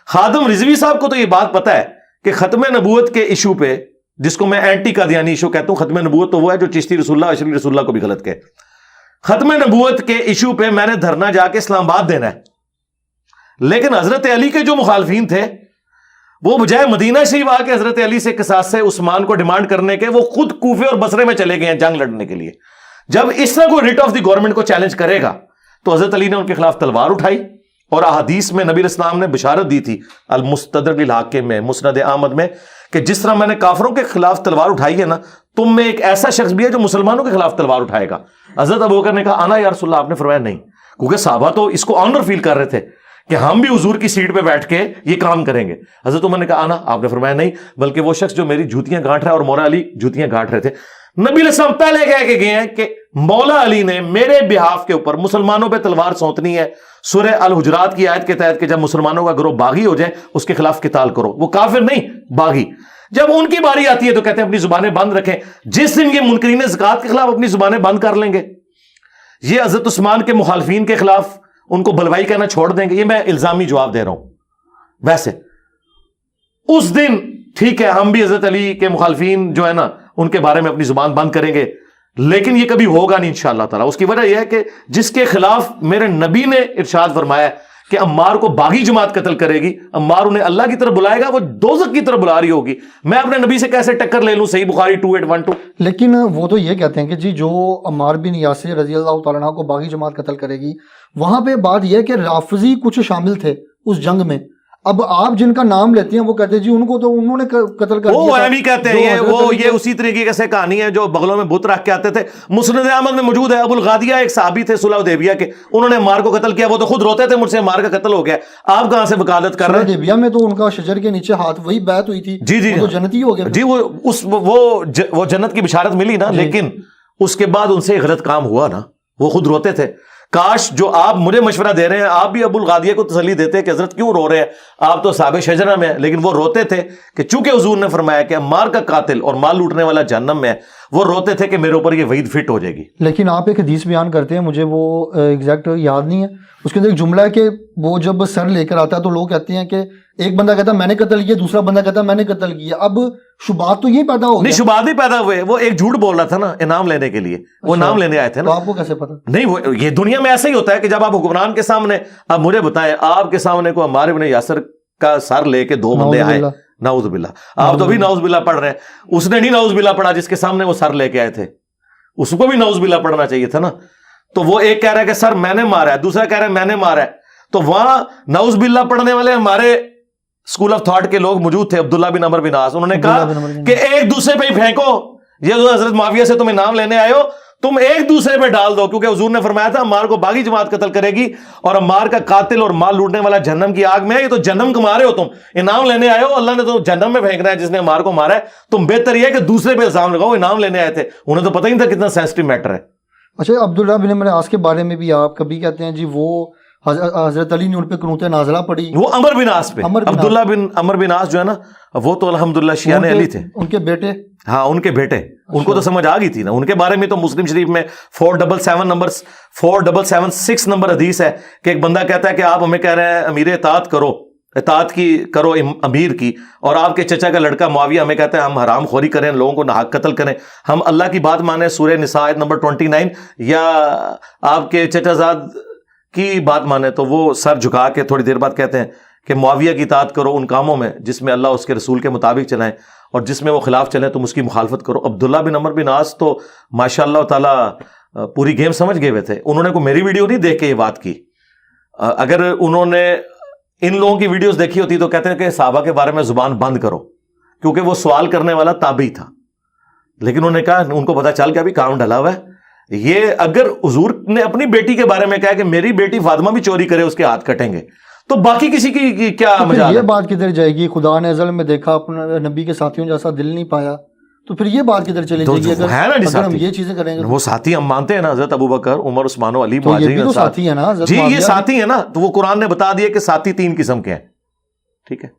خادم رضوی صاحب کو تو یہ بات پتا ہے کہ ختم نبوت کے ایشو پہ, جس کو میں اینٹی قادیانی ایشو کہتا ہوں, ختم نبوت تو وہ ہے جو چشتی رسول اللہ اشری رسول اللہ کو بھی غلط کہے. ختم نبوت کے ایشو پہ میں نے دھرنا جا کے اسلام آباد دینا ہے, لیکن حضرت علی کے جو مخالفین تھے وہ بجائے مدینہ شریف آ کے حضرت علی سے قصاص سے عثمان کو ڈیمانڈ کرنے کے, وہ خود کوفے اور بصرے میں چلے گئے ہیں جنگ لڑنے کے لیے. جب اس طرح کوئی ریٹ آف دی گورنمنٹ کو چیلنج کرے گا تو حضرت علی نے ان کے خلاف تلوار اٹھائی, اور احادیث میں نبی اسلام نے بشارت دی تھی المستدرک للحاکم میں, مسند احمد میں, کہ جس طرح میں نے کافروں کے خلاف تلوار اٹھائی ہے نا, تم میں ایک ایسا شخص بھی ہے جو مسلمانوں کے خلاف تلوار اٹھائے گا. حضرت ابوبکر نے کہا آنا یا رسول اللہ. آپ نے فرمایا نہیں, کیونکہ صحابہ تو اس کو آنر فیل کر رہے تھے کہ ہم بھی حضور کی سیٹ پہ بیٹھ کے یہ کام کریں گے. حضرت عمر نے کہا آنا. آپ نے فرمایا نہیں, بلکہ وہ شخص جو میری جوتیاں گانٹ رہا ہے, اور مولا علی جوتیاں گانٹ رہے تھے. نبی علیہ السلام پہلے کہہ کے گئے ہیں کہ مولا علی نے میرے بہاف کے اوپر مسلمانوں پہ تلوار سونتنی ہے. سورہ الحجرات کی آیت کے تحت کہ جب مسلمانوں کا گروہ باغی ہو جائے اس کے خلاف قتال کرو. وہ کافر نہیں, باغی. جب ان کی باری آتی ہے تو کہتے ہیں اپنی زبانیں بند رکھیں. جس دن یہ منکرین زکات کے خلاف اپنی زبانیں بند کر لیں گے, یہ حضرت عثمان کے مخالفین کے خلاف ان کو بلوائی کہنا چھوڑ دیں گے, یہ میں الزامی جواب دے رہا ہوں. ویسے اس دن ٹھیک ہے, ہم بھی حضرت علی کے مخالفین جو ہے نا ان کے بارے میں اپنی زبان بند کریں گے, لیکن یہ کبھی ہوگا نہیں انشاءاللہ تعالی. اس کی وجہ یہ ہے کہ جس کے خلاف میرے نبی نے ارشاد فرمایا کہ عمار کو باغی جماعت قتل کرے گی, عمار انہیں اللہ کی طرف بلائے گا, وہ دوزخ کی طرف بلا رہی ہوگی, میں اپنے نبی سے کیسے ٹکر لے لوں. صحیح بخاری 2812. لیکن وہ تو یہ کہتے ہیں کہ جی جو عمار بن یاسر رضی اللہ تعالیٰ عنہ کو باغی جماعت قتل کرے گی, وہاں پہ بات یہ ہے کہ رافضی کچھ شامل تھے اس جنگ میں. اب آپ جن کا نام لیتے ہیں وہ کہتے ہیں جی ان کو تو انہوں نے قتل کر دیا. وہ بھی کہتے ہیں یہ اسی طریقے سے کہانی ہے جو بغلوں میں بت رکھ کے آتے تھے. مسند احمد میں موجود ہے, ابو الغادیہ ایک صحابی تھے صلح حدیبیہ کے, انہوں نے عمار کو قتل کیا. وہ تو خود روتے تھے, مجھ سے عمار کا قتل ہو گیا. آپ کہاں سے وکالت کر رہے ہیں؟ حدیبیہ میں تو ان کا شجر کے نیچے ہاتھ, وہی بیعت ہوئی تھی. جی وہ تو جنتی ہو گیا. جی وہ جنت کی بشارت ملی نا, لیکن اس کے بعد ان سے غلط کام ہوا نا. وہ خود روتے تھے. کاش جو آپ مجھے مشورہ دے رہے ہیں آپ بھی ابو الغادیہ کو تسلی دیتے کہ حضرت کیوں رو رہے ہیں, آپ تو صحابہ شجرہ میں ہیں. لیکن وہ روتے تھے کہ چونکہ حضور نے فرمایا کہ عمار کا قاتل اور مال لوٹنے والا جہنم میں ہے, وہ روتے تھے کہ میرے اوپر یہ وعید فٹ ہو جائے گی. لیکن آپ ایک حدیث بیان کرتے ہیں, مجھے وہ ایگزیکٹ یاد نہیں ہے, اس کے اندر ایک جملہ ہے کہ وہ جب سر لے کر آتا ہے تو لوگ کہتے ہیں کہ ایک بندہ کہتا ہے میں نے قتل کیا, دوسرا بندہ کہتا ہے میں نے قتل کیا. اب شبہات تو یہ پیدا ہو گیا. نہیں, شبہات نہیں پیدا ہوئے, وہ ایک جھوٹ بول رہا تھا نا انعام لینے کے لیے. وہ نام لینے آئے تھے نا. تو آپ کو کیسے پتا؟ نہیں, وہ یہ دنیا میں ایسا ہی ہوتا ہے کہ جب آپ حکمران کے سامنے, اب مجھے بتائیں آپ کے سامنے کو عمار بن یاسر کا سر لے کے دو بندے آئے, نعوذ باللہ, آپ تو بھی نعوذ باللہ پڑھ رہے ہیں. اس نے نہیں نعوذ باللہ پڑھا جس کے سامنے وہ سر لے کے آئے تھے, اس کو بھی نعوذ باللہ پڑھنا چاہیے تھا نا. تو وہ ایک کہہ رہا ہے کہ سر میں نے مارا ہے, دوسرا کہہ رہا ہے میں نے مارا ہے. تو وہاں نعوذ باللہ پڑھنے والے ہمارے اسکول آف تھاٹ کے لوگ موجود تھے, عبداللہ بن عمر بن عاص. انہوں نے کہا کہ ایک دوسرے پہ ہی پھینکو, یہ جو حضرت معاویہ سے تم انعام لینے آئے ہو تم ایک دوسرے پہ ڈال دو, کیونکہ حضور نے فرمایا تھا عمار کو باغی جماعت قتل کرے گی اور عمار کا قاتل اور مال لوٹنے والا جہنم کی آگ میں ہے. یہ تو جہنم کما رہے ہو, تم انعام لینے آئے ہو, اللہ نے تو جہنم میں پھینکنا ہے جس نے عمار کو مارا ہے. تم بہتر یہ ہے کہ دوسرے پہ الزام لگاؤ, انعام لینے آئے تھے, انہیں تو پتہ ہی نہیں تھا کتنا سینسٹیو میٹر ہے. اچھا, عبداللہ بن عمر عاص کے بارے میں بھی آپ کبھی کہتے ہیں جی وہ حضرت علی نے ان پہ قنوت نازلہ پڑھی. وہ عمر بن عاص پہ, عبداللہ بن عمر بن عاص جو ہے نا وہ تو الحمدللہ شیعہ علی تھے. ان کے بیٹے, ہاں ان کے بیٹے, ان کو تو سمجھ آ گئی تھی نا. ان کے بارے میں تو مسلم شریف میں 4776 نمبر حدیث ہے کہ ایک بندہ کہتا ہے کہ آپ ہمیں کہہ رہے ہیں امیر اطاعت کی کرو امیر کی, اور آپ کے چچا کا لڑکا معاویہ ہمیں کہتا ہے ہم حرام خوری کریں, لوگوں کو ناحق قتل کریں, ہم اللہ کی بات مانیں سورہ نساء آیت نمبر 29, یا آپ کے چچا زاد کی بات مانیں. تو وہ سر جھکا کے تھوڑی دیر بعد کہتے ہیں کہ معاویہ کی اطاعت کرو ان کاموں میں جس میں اللہ اس کے رسول کے مطابق چلائیں, اور جس میں وہ خلاف چلیں تم اس کی مخالفت کرو. عبداللہ بن عمر بن عاص تو ماشاء اللہ تعالیٰ پوری گیم سمجھ گئے ہوئے تھے. انہوں نے کوئی میری ویڈیو نہیں دیکھ کے یہ بات کی. اگر انہوں نے ان لوگوں کی ویڈیوز دیکھی ہوتی تو کہتے ہیں کہ صحابہ کے بارے میں زبان بند کرو, کیونکہ وہ سوال کرنے والا تابعی تھا. لیکن انہوں نے کہا, ان کو پتا چل گیا ابھی کام ڈلا ہوا ہے. یہ اگر حضور نے اپنی بیٹی کے بارے میں کہا کہ میری بیٹی فاطمہ بھی چوری کرے اس کے ہاتھ کٹیں گے, تو باقی کسی کی کیا مجال ہے؟ یہ بات کدھر جائے گی؟ خدا نے ازل میں دیکھا اپنے نبی کے ساتھیوں جیسا دل نہیں پایا, تو پھر یہ بات کدھر چلے جائے گی اگر ہم یہ چیزیں کریں گے؟ وہ ساتھی ہم مانتے ہیں نا، حضرت ابوبکر، عمر، عثمان و علی مہاجرین ساتھی ہیں نا جی، یہ ساتھی ہیں نا، تو وہ قرآن نے بتا دیا کہ ساتھی 3 قسم کے ہیں. ٹھیک ہے،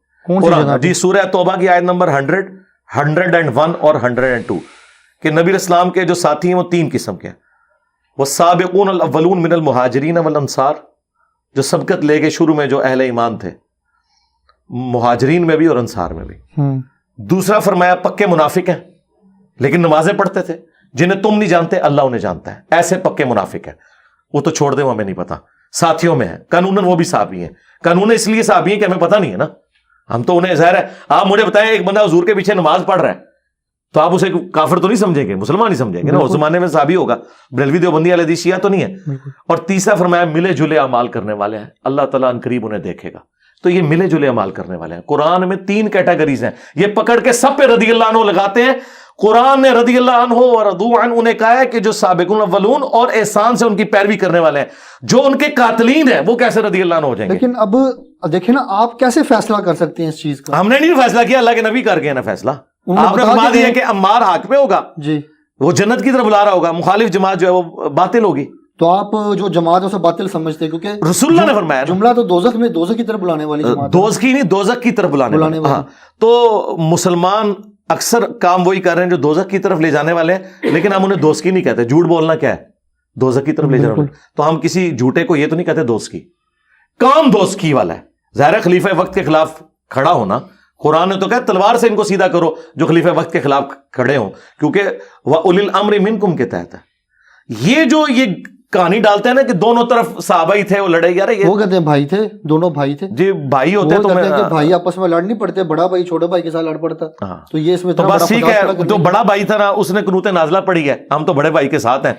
قرآن جی سورہ توبہ کی آیت نمبر 100، 101 اور 102 کہ نبی علیہ السلام کے جو ساتھی ہیں وہ 3 قسم کے ہیں. والسابقون الاولون من المہاجرین والانصار، جو سبقت لے گئے شروع میں جو اہل ایمان تھے، مہاجرین میں بھی اور انصار میں بھی. دوسرا فرمایا پکے منافق ہیں لیکن نمازیں پڑھتے تھے، جنہیں تم نہیں جانتے اللہ انہیں جانتا ہے، ایسے پکے منافق ہیں. وہ تو چھوڑ دیں، وہ ہمیں نہیں پتا، ساتھیوں میں ہیں، قانوناً وہ بھی صحابی ہیں. قانون اس لیے صحابی ہیں کہ ہمیں پتہ نہیں ہے نا، ہم تو انہیں ظاہر ہے. آپ مجھے بتائیں ایک بندہ حضور کے پیچھے نماز پڑھ رہا ہے تو آپ اسے کافر تو نہیں سمجھیں گے، مسلمان ہی سمجھیں گے نا، اس زمانے میں صحابی ہوگا، بریلوی دیوبندی اہل حدیث شیعہ تو نہیں ہے. اور تیسرا فرمایا ملے جلے اعمال کرنے والے ہیں، اللہ تعالیٰ ان قریب انہیں دیکھے گا. تو یہ ملے جلے اعمال کرنے والے ہیں. قرآن میں 3 کیٹیگریز ہیں، یہ پکڑ کے سب پہ رضی اللہ عنہ لگاتے ہیں. قرآن نے رضی اللہ عنہ اور رضوا عنہ انہیں کہا ہے کہ جو سابقون الاولون اور احسان سے ان کی پیروی کرنے والے ہیں، جو ان کے قاتلین ہیں وہ کیسے رضی اللہ عنہ ہو جائیں گے؟ لیکن اب دیکھیں نا، آپ کیسے فیصلہ کر سکتے ہیں اس چیز کا؟ ہم نے نہیں فیصلہ کیا، اللہ کے نبی کر گئے نا فیصلہ. آپ نے فرما دیا کہ عمار حق پہ ہوگا جی، وہ جنت کی طرف بلا رہا ہوگا، مخالف جماعت جو ہے وہ باطل ہوگی. تو آپ جو جماعت ہے اسے باطل سمجھتے ہیں کیونکہ رسول اللہ نے فرمایا جملہ تو دوزخ میں، دوزخ کی طرف بلانے والی جماعت، دوزخ کی نہیں، دوزخ کی طرف بلانے والی. ہاں، تو مسلمان اکثر کام وہی کر رہے ہیں جو دوزخ کی طرف لے جانے والے ہیں، لیکن ہم انہیں دوست کی نہیں کہتے. جھوٹ بولنا کیا ہے؟ دوزخ کی طرف لے جانا. تو ہم کسی جھوٹے کو یہ تو نہیں کہتے دوست کی، کام دوست کی والا ہے. ظاہر خلیفہ وقت کے خلاف کھڑا ہونا، قرآن نے تو کہا تلوار سے ان کو سیدھا کرو جو خلیفہ وقت کے خلاف کھڑے ہوں، کیونکہ وَأُولِي الْأَمْرِ مِنْكُمْ کے تحت ہے. یہ جو یہ کہانی ڈالتے ہیں نا کہ دونوں طرف صحابہ ہی تھے وہ لڑے، یار وہ کہتے ہیں بھائی تھے، دونوں بھائی تھے جی، بھائی ہوتے تو میں بھائی آپس میں لڑ نہیں پڑتے، بڑا بھائی چھوٹے بھائی کے ساتھ لڑ پڑتا. تو یہ اس میں تو بس ٹھیک ہے، جو بڑا بھائی تھا نا اس نے قنوت نازلہ پڑھی ہے، ہم تو بڑے بھائی کے ساتھ ہیں،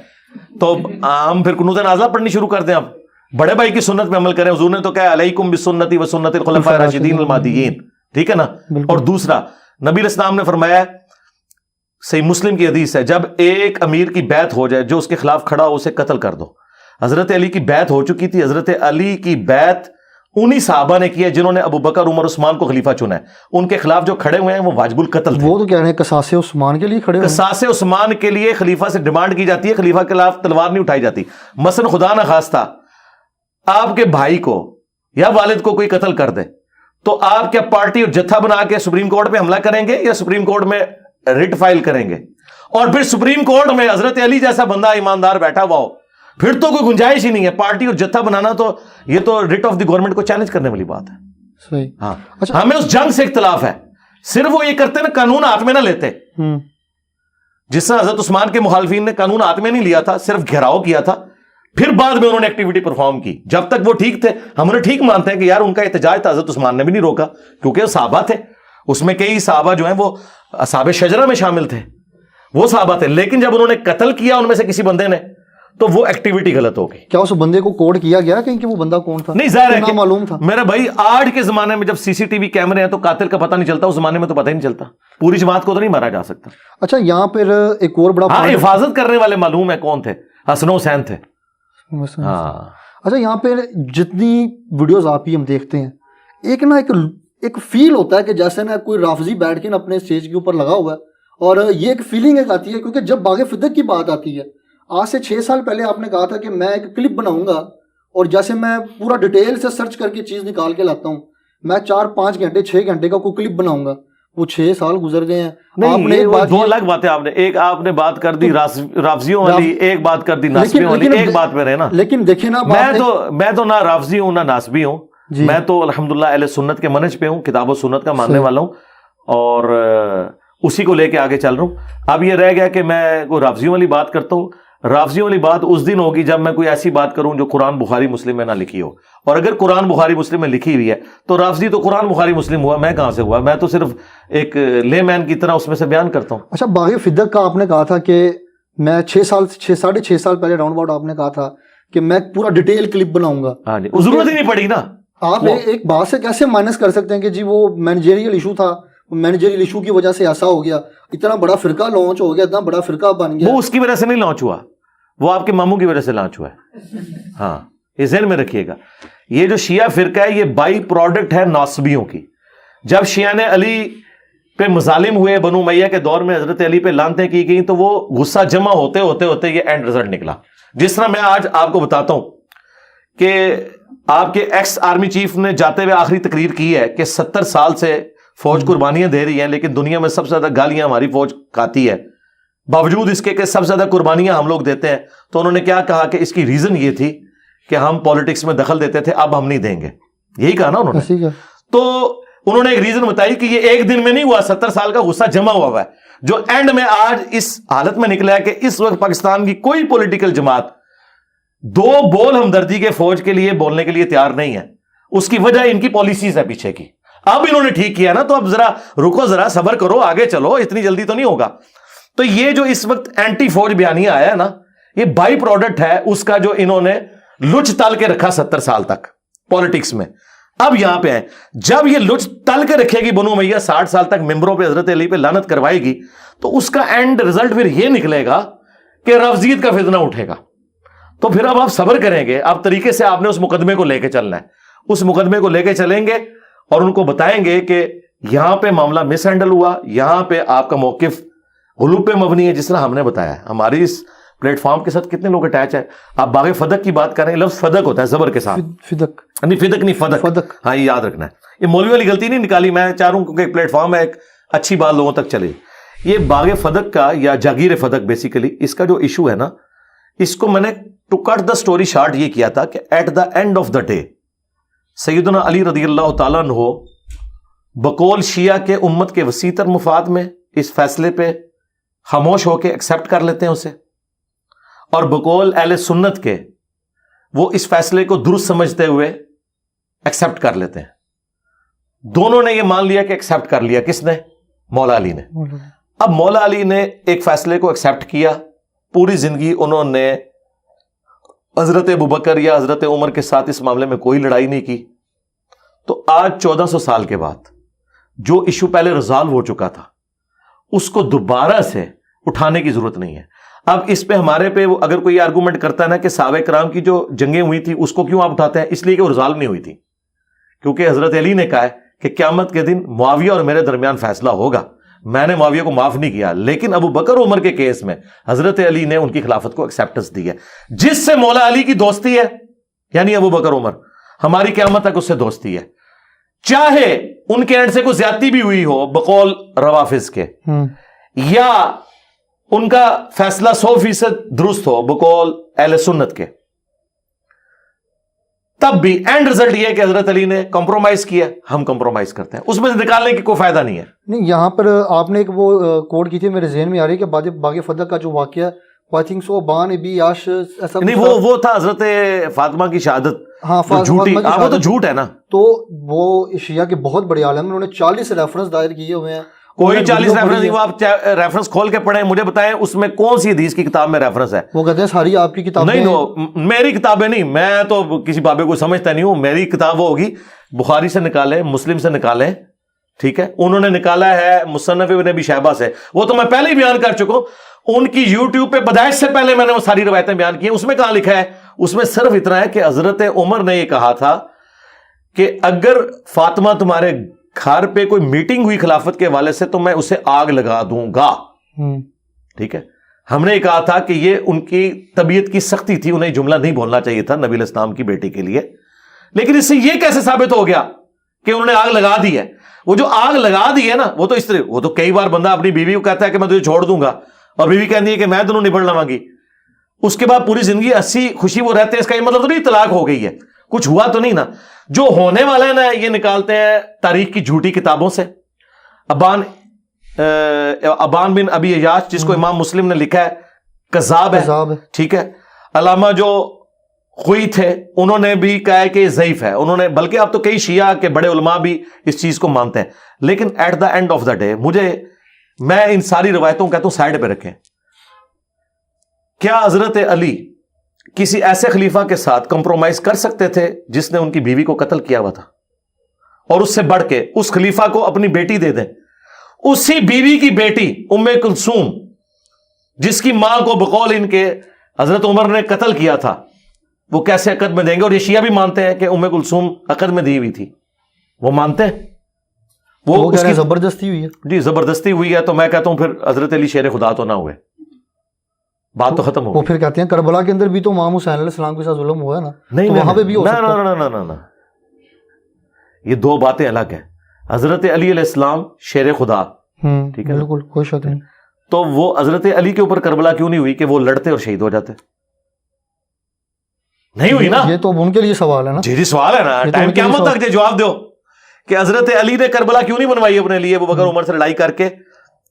تو ہم پھر قنوت نازلہ پڑھنی شروع کر دیں. اب بڑے بھائی کی سنت پہ عمل کریں. حضور نے تو کہا علیکم بسنتی و سنت الخلفاء الراشدین المہدیین، ٹھیک ہے نا. اور دوسرا نبی علیہ السلام نے فرمایا، صحیح مسلم کی حدیث ہے، جب ایک امیر کی بیعت ہو جائے جو اس کے خلاف کھڑا ہو اسے قتل کر دو. حضرت علی کی بیعت ہو چکی تھی، حضرت علی کی بیعت انہی صحابہ نے کی ہے جنہوں نے ابوبکر، عمر، عثمان کو خلیفہ چنا ہے. ان کے خلاف جو کھڑے ہوئے ہیں وہ واجب القتل تھے. وہ تو کہہ رہے ہیں قصاص عثمان کے لیے کھڑے ہوئے ہیں. قصاص عثمان کے لیے خلیفہ سے ڈیمانڈ کی جاتی ہے، خلیفہ کے خلاف تلوار نہیں اٹھائی جاتی. مثلا خدا نہ خواستہ آپ کے بھائی کو یا والد کو کوئی قتل کر دے تو آپ کیا پارٹی اور جتھا بنا کے سپریم کورٹ پہ حملہ کریں گے یا سپریم کورٹ میں ریٹ فائل کریں گے؟ اور پھر سپریم کورٹ میں حضرت علی جیسا بندہ ایماندار بیٹھا ہوا ہو، پھر تو کوئی گنجائش ہی نہیں ہے. پارٹی اور جتھا بنانا تو یہ تو ریٹ آف دی گورنمنٹ کو چیلنج کرنے والی بات ہے. صحیح. ہاں، ہمیں اس جنگ سے اختلاف ہے. صرف وہ یہ کرتے نا قانون ہاتھ میں نہ لیتے، جس طرح حضرت عثمان کے مخالفین نے قانون ہاتھ میں نہیں لیا تھا، صرف گھیراؤ کیا تھا، پھر بعد میں انہوں نے ایکٹیویٹی پرفارم کی. جب تک وہ ٹھیک تھے ہم انہیں ٹھیک مانتے ہیں کہ یار ان کا احتجاج تھا، حضرت عثمان نے بھی نہیں روکا کیونکہ وہ صحابہ تھے. اس میں کئی صحابہ جو ہیں وہ اصحاب شجرہ میں شامل تھے، وہ صحابہ تھے. لیکن جب انہوں نے قتل کیا ان میں سے کسی بندے نے تو وہ ایکٹیویٹی غلط ہو گئی. کیا اس بندے کو کوڈ کیا گیا کہ وہ بندہ کون تھا؟ نہیں، ظاہر ہے کہ معلوم تھا. میرا بھائی آج کے زمانے میں جب سی سی ٹی وی کیمرے ہیں تو قاتل کا پتہ نہیں چلتا، اس زمانے میں تو پتہ ہی نہیں چلتا. پوری جماعت کو تو نہیں مارا جا سکتا. اچھا، یہاں پر ایک اور بڑا حفاظت کرنے والے معلوم ہے کون تھے، حسن و حسین تھے. اچھا، یہاں پہ جتنی ویڈیوز آپ ہی ہم دیکھتے ہیں، ایک فیل ہوتا ہے کہ جیسے نا کوئی رافضی بیٹھ کے نا اپنے اسٹیج کے اوپر لگا ہوا ہے، اور یہ ایک فیلنگ ایک آتی ہے کیونکہ جب باغ فدق کی بات آتی ہے، آج سے 6 سال پہلے آپ نے کہا تھا کہ میں ایک کلپ بناؤں گا اور جیسے میں پورا ڈیٹیل سے سرچ کر کے چیز نکال کے لاتا ہوں، میں 4-5 گھنٹے 6 گھنٹے کا کوئی کلپ بناؤں گا. وہ 6 سال گزر گئے ہیں. آپ نے 2 الگ باتیں، آپ نے بات کر دی رافضیوں والی، ایک بات کر دی ناسبیوں والی، ایک بات پہ رہے نا. لیکن دیکھیں نا، میں تو نہ رافضی ہوں نہ ناسبی ہوں. میں تو الحمدللہ اہل سنت کے منہج پہ ہوں، کتاب و سنت کا ماننے والا ہوں اور اسی کو لے کے آگے چل رہا ہوں. اب یہ رہ گیا کہ میں کوئی رافضیوں والی بات کرتا ہوں. رافضیوں والی بات اس دن ہوگی جب میں کوئی ایسی بات کروں جو قرآن بخاری مسلم میں نہ لکھی ہو. اور اگر قرآن بخاری مسلم میں لکھی ہوئی ہے تو رافضی تو قرآن بخاری مسلم ہوا، میں کہاں سے ہوا؟ میں تو صرف ایک لے مین کی طرح اس میں سے بیان کرتا ہوں. اچھا، باغ فدق کا آپ نے کہا تھا کہ میں 6 سال پہلے راؤنڈ اباؤٹ آپ نے کہا تھا کہ میں پورا ڈیٹیل کلپ بناؤں گا. ہاں جی، ضرورت ہی نہیں پڑی نا. آپ ایک بات سے کیسے مائنس کر سکتے ہیں کہ جی وہ مینیجریل ایشو تھا، مینیجریل ایشو کی وجہ سے ایسا ہو گیا، اتنا بڑا فرقہ لانچ ہو گیا، اتنا بڑا فرقہ بن گیا؟ وہ اس کی وجہ سے نہیں لانچ ہوا، وہ آپ کے ماموں کی وجہ سے لانچ ہوا ہے. ہاں، یہ ذہن میں رکھیے گا. یہ جو شیعہ فرقہ ہے یہ بائی پروڈکٹ ہے ناصبیوں کی. جب شیعہ نے علی پہ مظالم ہوئے بنو امیہ کے دور میں, حضرت علی پہ لعنتیں کی گئیں, تو وہ غصہ جمع ہوتے ہوتے ہوتے یہ اینڈ رزلٹ نکلا. جس طرح میں آج آپ کو بتاتا ہوں کہ آپ کے ایکس آرمی چیف نے جاتے ہوئے آخری تقریر کی ہے کہ 70 سال سے فوج قربانیاں دے رہی ہیں, لیکن دنیا میں سب سے زیادہ گالیاں ہماری فوج کھاتی ہے, باوجود اس کے کہ سب سے زیادہ قربانیاں ہم لوگ دیتے ہیں. تو انہوں نے کیا کہا کہ اس کی ریزن یہ تھی کہ ہم پالیٹکس میں دخل دیتے تھے, اب ہم نہیں دیں گے. یہی کہا نا انہوں نے. تو انہوں نے ایک ریزن بتائی کہ یہ ایک دن میں نہیں ہوا, 70 سال کا غصہ جمع ہوا ہے, جو اینڈ میں آج اس حالت میں نکلا ہے کہ اس وقت پاکستان کی کوئی پولیٹیکل جماعت 2 بول ہمدردی کے فوج کے لیے بولنے کے لیے تیار نہیں ہے. اس کی وجہ ان کی پالیسیز ہے پیچھے کی. اب انہوں نے ٹھیک کیا نا, تو اب ذرا رکو, ذرا صبر کرو, آگے چلو, اتنی جلدی تو نہیں ہوگا. تو یہ جو اس وقت اینٹی فوج بیانیہ آیا ہے نا, یہ بائی پروڈکٹ ہے اس کا جو انہوں نے لچ تل کے رکھا 70 سال تک پالیٹکس میں. اب یہاں پہ ہیں, جب یہ لچ تل کے رکھے گی بنو امیہ 60 سال تک ممبروں پہ حضرت علی پہ لعنت کروائے گی, تو اس کا اینڈ رزلٹ پھر یہ نکلے گا کہ رفضیت کا فتنہ اٹھے گا. تو پھر اب آپ صبر کریں گے, آپ طریقے سے آپ نے اس مقدمے کو لے کے چلنا ہے. اس مقدمے کو لے کے چلیں گے اور ان کو بتائیں گے کہ یہاں پہ معاملہ مس ہینڈل ہوا, یہاں پہ آپ کا موقف غلوب پہ مبنی ہے, جس طرح ہم نے بتایا. ہماری اس پلیٹ فارم کے ساتھ کتنے لوگ اٹیچ ہیں. آپ باغ فدق کی بات کریں, لفظ فدق ہوتا ہے زبر کے ساتھ, فدق نہیں فدق, ہاں یہ یاد رکھنا ہے. یہ مولوی والی غلطی نہیں نکالی, میں چاہ رہا ہوں کیونکہ ایک پلیٹ فارم ہے, ایک اچھی بات لوگوں تک چلے. یہ باغ فدق کا یا جاگیر فدق بیسیکلی اس کا جو ایشو ہے نا, اس کو میں نے to cut the story short یہ کیا تھا کہ at the end of the day سیدنا علی رضی اللہ تعالیٰ عنہ بقول شیعہ کے امت کے وسیع تر مفاد میں اس فیصلے پہ خاموش ہو کے ایکسیپٹ کر لیتے ہیں اسے, اور بقول اہل سنت کے وہ اس فیصلے کو درست سمجھتے ہوئے ایکسیپٹ کر لیتے ہیں. دونوں نے یہ مان لیا کہ ایکسیپٹ کر لیا. کس نے؟ مولا علی نے. اب مولا علی نے ایک فیصلے کو ایکسیپٹ کیا, پوری زندگی انہوں نے حضرت ابوبکر یا حضرت عمر کے ساتھ اس معاملے میں کوئی لڑائی نہیں کی. تو آج 1400 سال کے بعد جو ایشو پہلے ریزالو ہو چکا تھا اس کو دوبارہ سے اٹھانے کی ضرورت نہیں ہے. اب اس پہ ہمارے پہ اگر کوئی آرگومنٹ کرتا ہے نا کہ صحابہ کرام کی جو جنگیں ہوئی تھی اس کو کیوں آپ اٹھاتے ہیں, اس لیے کہ وہ ریزالو نہیں ہوئی تھی, کیونکہ حضرت علی نے کہا ہے کہ قیامت کے دن معاویہ اور میرے درمیان فیصلہ ہوگا. میں نے معاویہ کو معاف نہیں کیا, لیکن ابو بکر عمر کے کیس میں حضرت علی نے ان کی خلافت کو ایکسیپٹنس دی ہے. جس سے مولا علی کی دوستی ہے یعنی ابو بکر عمر, ہماری قیامت تک اس سے دوستی ہے, چاہے ان کے اینڈ سے کوئی زیادتی بھی ہوئی ہو بقول روافظ کے, یا ان کا فیصلہ 100% درست ہو بقول اہل سنت کے, تب بھی اینڈ رزلٹ یہ ہے کہ حضرت علی نے کمپرومائز کیا, ہم کمپرومائز کرتے ہیں. اس میں سے نکالنے کی کوئی فائدہ نہیں ہے. نہیں, یہاں پر آپ نے ایک وہ کوٹ کی تھی, میرے ذہن میں آ رہی ہے کہ باغ فدق کا جو واقعہ آئی تھنک سو بان ابی یاش ایسا نہیں, وہ تھا حضرت فاطمہ کی شہادت. ہاں, جھوٹی, وہ تو جھوٹ ہے نا. تو وہ شیعہ کے بہت بڑے عالم, انہوں نے 40 ریفرنس دائر کیے ہوئے ہیں. کوئی 40 ریفرنس نہیں, وہ آپ ریفرنس کھول کے پڑھیں, مجھے بتائیں اس میں کون سی حدیث کی کتاب میں ریفرنس ہے. وہ کہتے ہیں ساری آپ کی کتابیں. نہیں, میری کتابیں نہیں, میں تو کسی بابے کو سمجھتا نہیں ہوں. میری کتاب وہ ہوگی بخاری سے نکالیں, مسلم سے نکالیں, ٹھیک ہے. انہوں نے نکالا ہے مصنف ابن ابی شیبہ سے, وہ تو میں پہلے ہی بیان کر چکا ہوں. ان کی یوٹیوب پہ پیدائش سے پہلے میں نے وہ ساری روایتیں بیان کی ہیں. اس میں کہاں لکھا ہے؟ اس میں صرف اتنا ہے کہ حضرت عمر نے یہ کہا تھا کہ اگر فاطمہ تمہارے گھر پہ کوئی میٹنگ ہوئی خلافت کے حوالے سے تو میں اسے آگ لگا دوں گا. ٹھیک ہے. ہم نے یہ کہا تھا کہ یہ ان کی طبیعت کی سختی تھی, انہیں جملہ نہیں بولنا چاہیے تھا نبی علیہ السلام کی بیٹی کے لیے. لیکن اس سے یہ کیسے ثابت ہو گیا کہ انہوں نے آگ لگا دی ہے؟ وہ جو آگ لگا دی ہے نا, وہ تو اس طرح, وہ تو کئی بار بندہ اپنی بیوی کو کہتا ہے کہ میں تجھے چھوڑ دوں گا, اور بیوی کہتی ہے کہ میں تمہیں نبڑ لواں گی. اس کے بعد پوری زندگی ہنسی خوشی وہ رہتے ہیں, اس کا یہ مطلب تو نہیں طلاق ہو گئی ہے, کچھ ہوا تو نہیں نا. جو ہونے والا ہے نا یہ نکالتے ہیں تاریخ کی جھوٹی کتابوں سے. ابان بن ابی عیاش, جس کو امام مسلم نے لکھا ہے, کذاب ہے, ٹھیک ہے. علامہ جو خوئی تھے انہوں نے بھی کہا ہے کہ یہ ضعیف ہے. انہوں نے, بلکہ اب تو کئی شیعہ کے بڑے علماء بھی اس چیز کو مانتے ہیں. لیکن at the end of the day میں ان ساری روایتوں کہتا ہوں سائڈ پہ رکھیں. کیا حضرت علی کسی ایسے خلیفہ کے ساتھ کمپرومائز کر سکتے تھے جس نے ان کی بیوی کو قتل کیا ہوا تھا, اور اس سے بڑھ کے اس خلیفہ کو اپنی بیٹی دے دیں؟ اسی بیوی کی بیٹی ام کلثوم, جس کی ماں کو بقول ان کے حضرت عمر نے قتل کیا تھا, وہ کیسے عقد میں دیں گے؟ اور یہ شیعہ بھی مانتے ہیں کہ ام کلثوم عقد میں دی ہوئی تھی, وہ مانتے ہیں. وہ کہہ رہے ہیں زبردستی ہوئی ہے. جی زبردستی ہوئی ہے, تو میں کہتا ہوں پھر حضرت علی شیر خدا تو نہ ہوئے, بات تو ختم ہو وہ گئی. پھر کہتے ہیں کربلا کے اندر بھی تو امام حسین علیہ السلام کے ساتھ ظلم ہوا ہے نا, نہیں تو وہاں پہ بھی ہو سکتا ہے. نہ, یہ دو باتیں الگ ہیں. حضرت علی علیہ السلام شیر خدا, ٹھیک ہے, بالکل کوئی شک نہیں. تو وہ حضرت علی کے اوپر کربلا کیوں نہیں ہوئی کہ وہ لڑتے اور شہید ہو جاتے؟ نہیں ہوئی نا. یہ تو ان کے لیے سوال ہے نا. جی سوال ہے نا, ٹائم قیامت تک جواب دو کہ حضرت علی نے کربلا کیوں نہیں بنوائی اپنے لیے ابو بکر عمر سے لڑائی کر کے.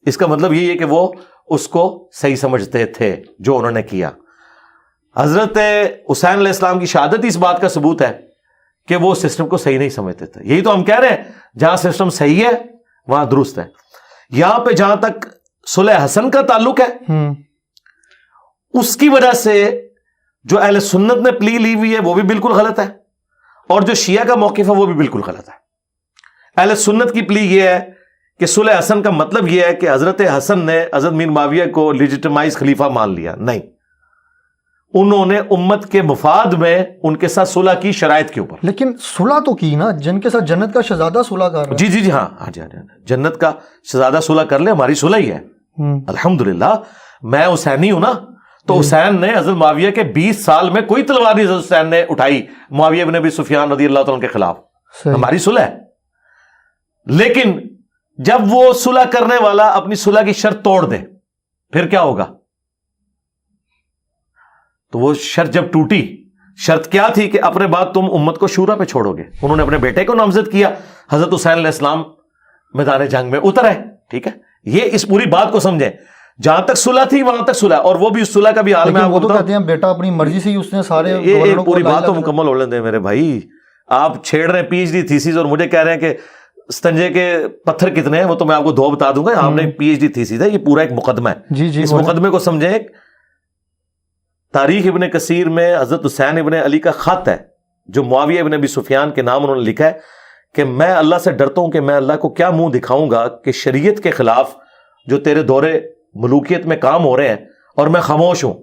اس کا مطلب یہ ہے کہ وہ اس کو صحیح سمجھتے تھے جو انہوں نے کیا. حضرت حسین علیہ السلام کی شہادت اس بات کا ثبوت ہے کہ وہ سسٹم کو صحیح نہیں سمجھتے تھے. یہی تو ہم کہہ رہے ہیں, جہاں سسٹم صحیح ہے وہاں درست ہے. یہاں پہ جہاں تک صلح حسن کا تعلق ہے, اس کی وجہ سے جو اہل سنت نے پلی لی ہوئی ہے وہ بھی بالکل غلط ہے, اور جو شیعہ کا موقف ہے وہ بھی بالکل غلط ہے. اہل سنت کی پلی یہ ہے کہ صلح حسن کا مطلب یہ ہے کہ حضرت حسن نے حضرت میر معاویہ کو لیجیٹمائز خلیفہ مان لیا. نہیں, انہوں نے امت کے مفاد میں ان کے ساتھ صلح کی شرائط کے اوپر. لیکن صلح تو کی نا, جن کے ساتھ جنت کا شہزادہ صلح کر رہا ہے. جی ہاں, جنت کا شہزادہ صلح کر لے, ہماری صلح ہی ہے الحمدللہ. میں حسینی ہوں نا, تو حسین نے حضرت معاویہ کے 20 سال میں کوئی تلوار نہیں حضرت حسین نے اٹھائی معاویہ بن ابی سفیان رضی اللہ تعالیٰ کے خلاف. ہماری صلح ہے. لیکن جب وہ صلح کرنے والا اپنی صلح کی شرط توڑ دے پھر کیا ہوگا؟ تو وہ شرط جب ٹوٹی, شرط کیا تھی کہ اپنے بعد تم امت کو شورا پہ چھوڑو گے. انہوں نے اپنے بیٹے کو نامزد کیا, حضرت حسین علیہ السلام میدان جنگ میں اترے. ٹھیک ہے, یہ اس پوری بات کو سمجھیں. جہاں تک صلح تھی وہاں تک صلح, اور وہ بھی اس صلح کا بھی عالم ہے. وہ تو کہتے ہیں بیٹا اپنی مرضی سے ہی اس نے سارے یہ پوری بات تو مکمل ہو لیں میرے بھائی. آپ چھیڑ رہے ہیں پی ایچ ڈی تھیسیز اور مجھے کہہ رہے ہیں کہ استنجے کے پتھر کتنے ہیں, وہ تو میں آپ کو دو بتا دوں گا. ہم نے پی ایچ ڈی تھیسیز ہے, یہ پورا ایک مقدمہ ہے. جی اس مقدمے کو سمجھیں. تاریخ ابن کثیر میں حضرت حسین ابن علی کا خط ہے جو معاویہ ابن ابی سفیان کے نام انہوں نے لکھا ہے کہ میں اللہ سے ڈرتا ہوں کہ میں اللہ کو کیا منہ دکھاؤں گا کہ شریعت کے خلاف جو تیرے دور ملوکیت میں کام ہو رہے ہیں اور میں خاموش ہوں,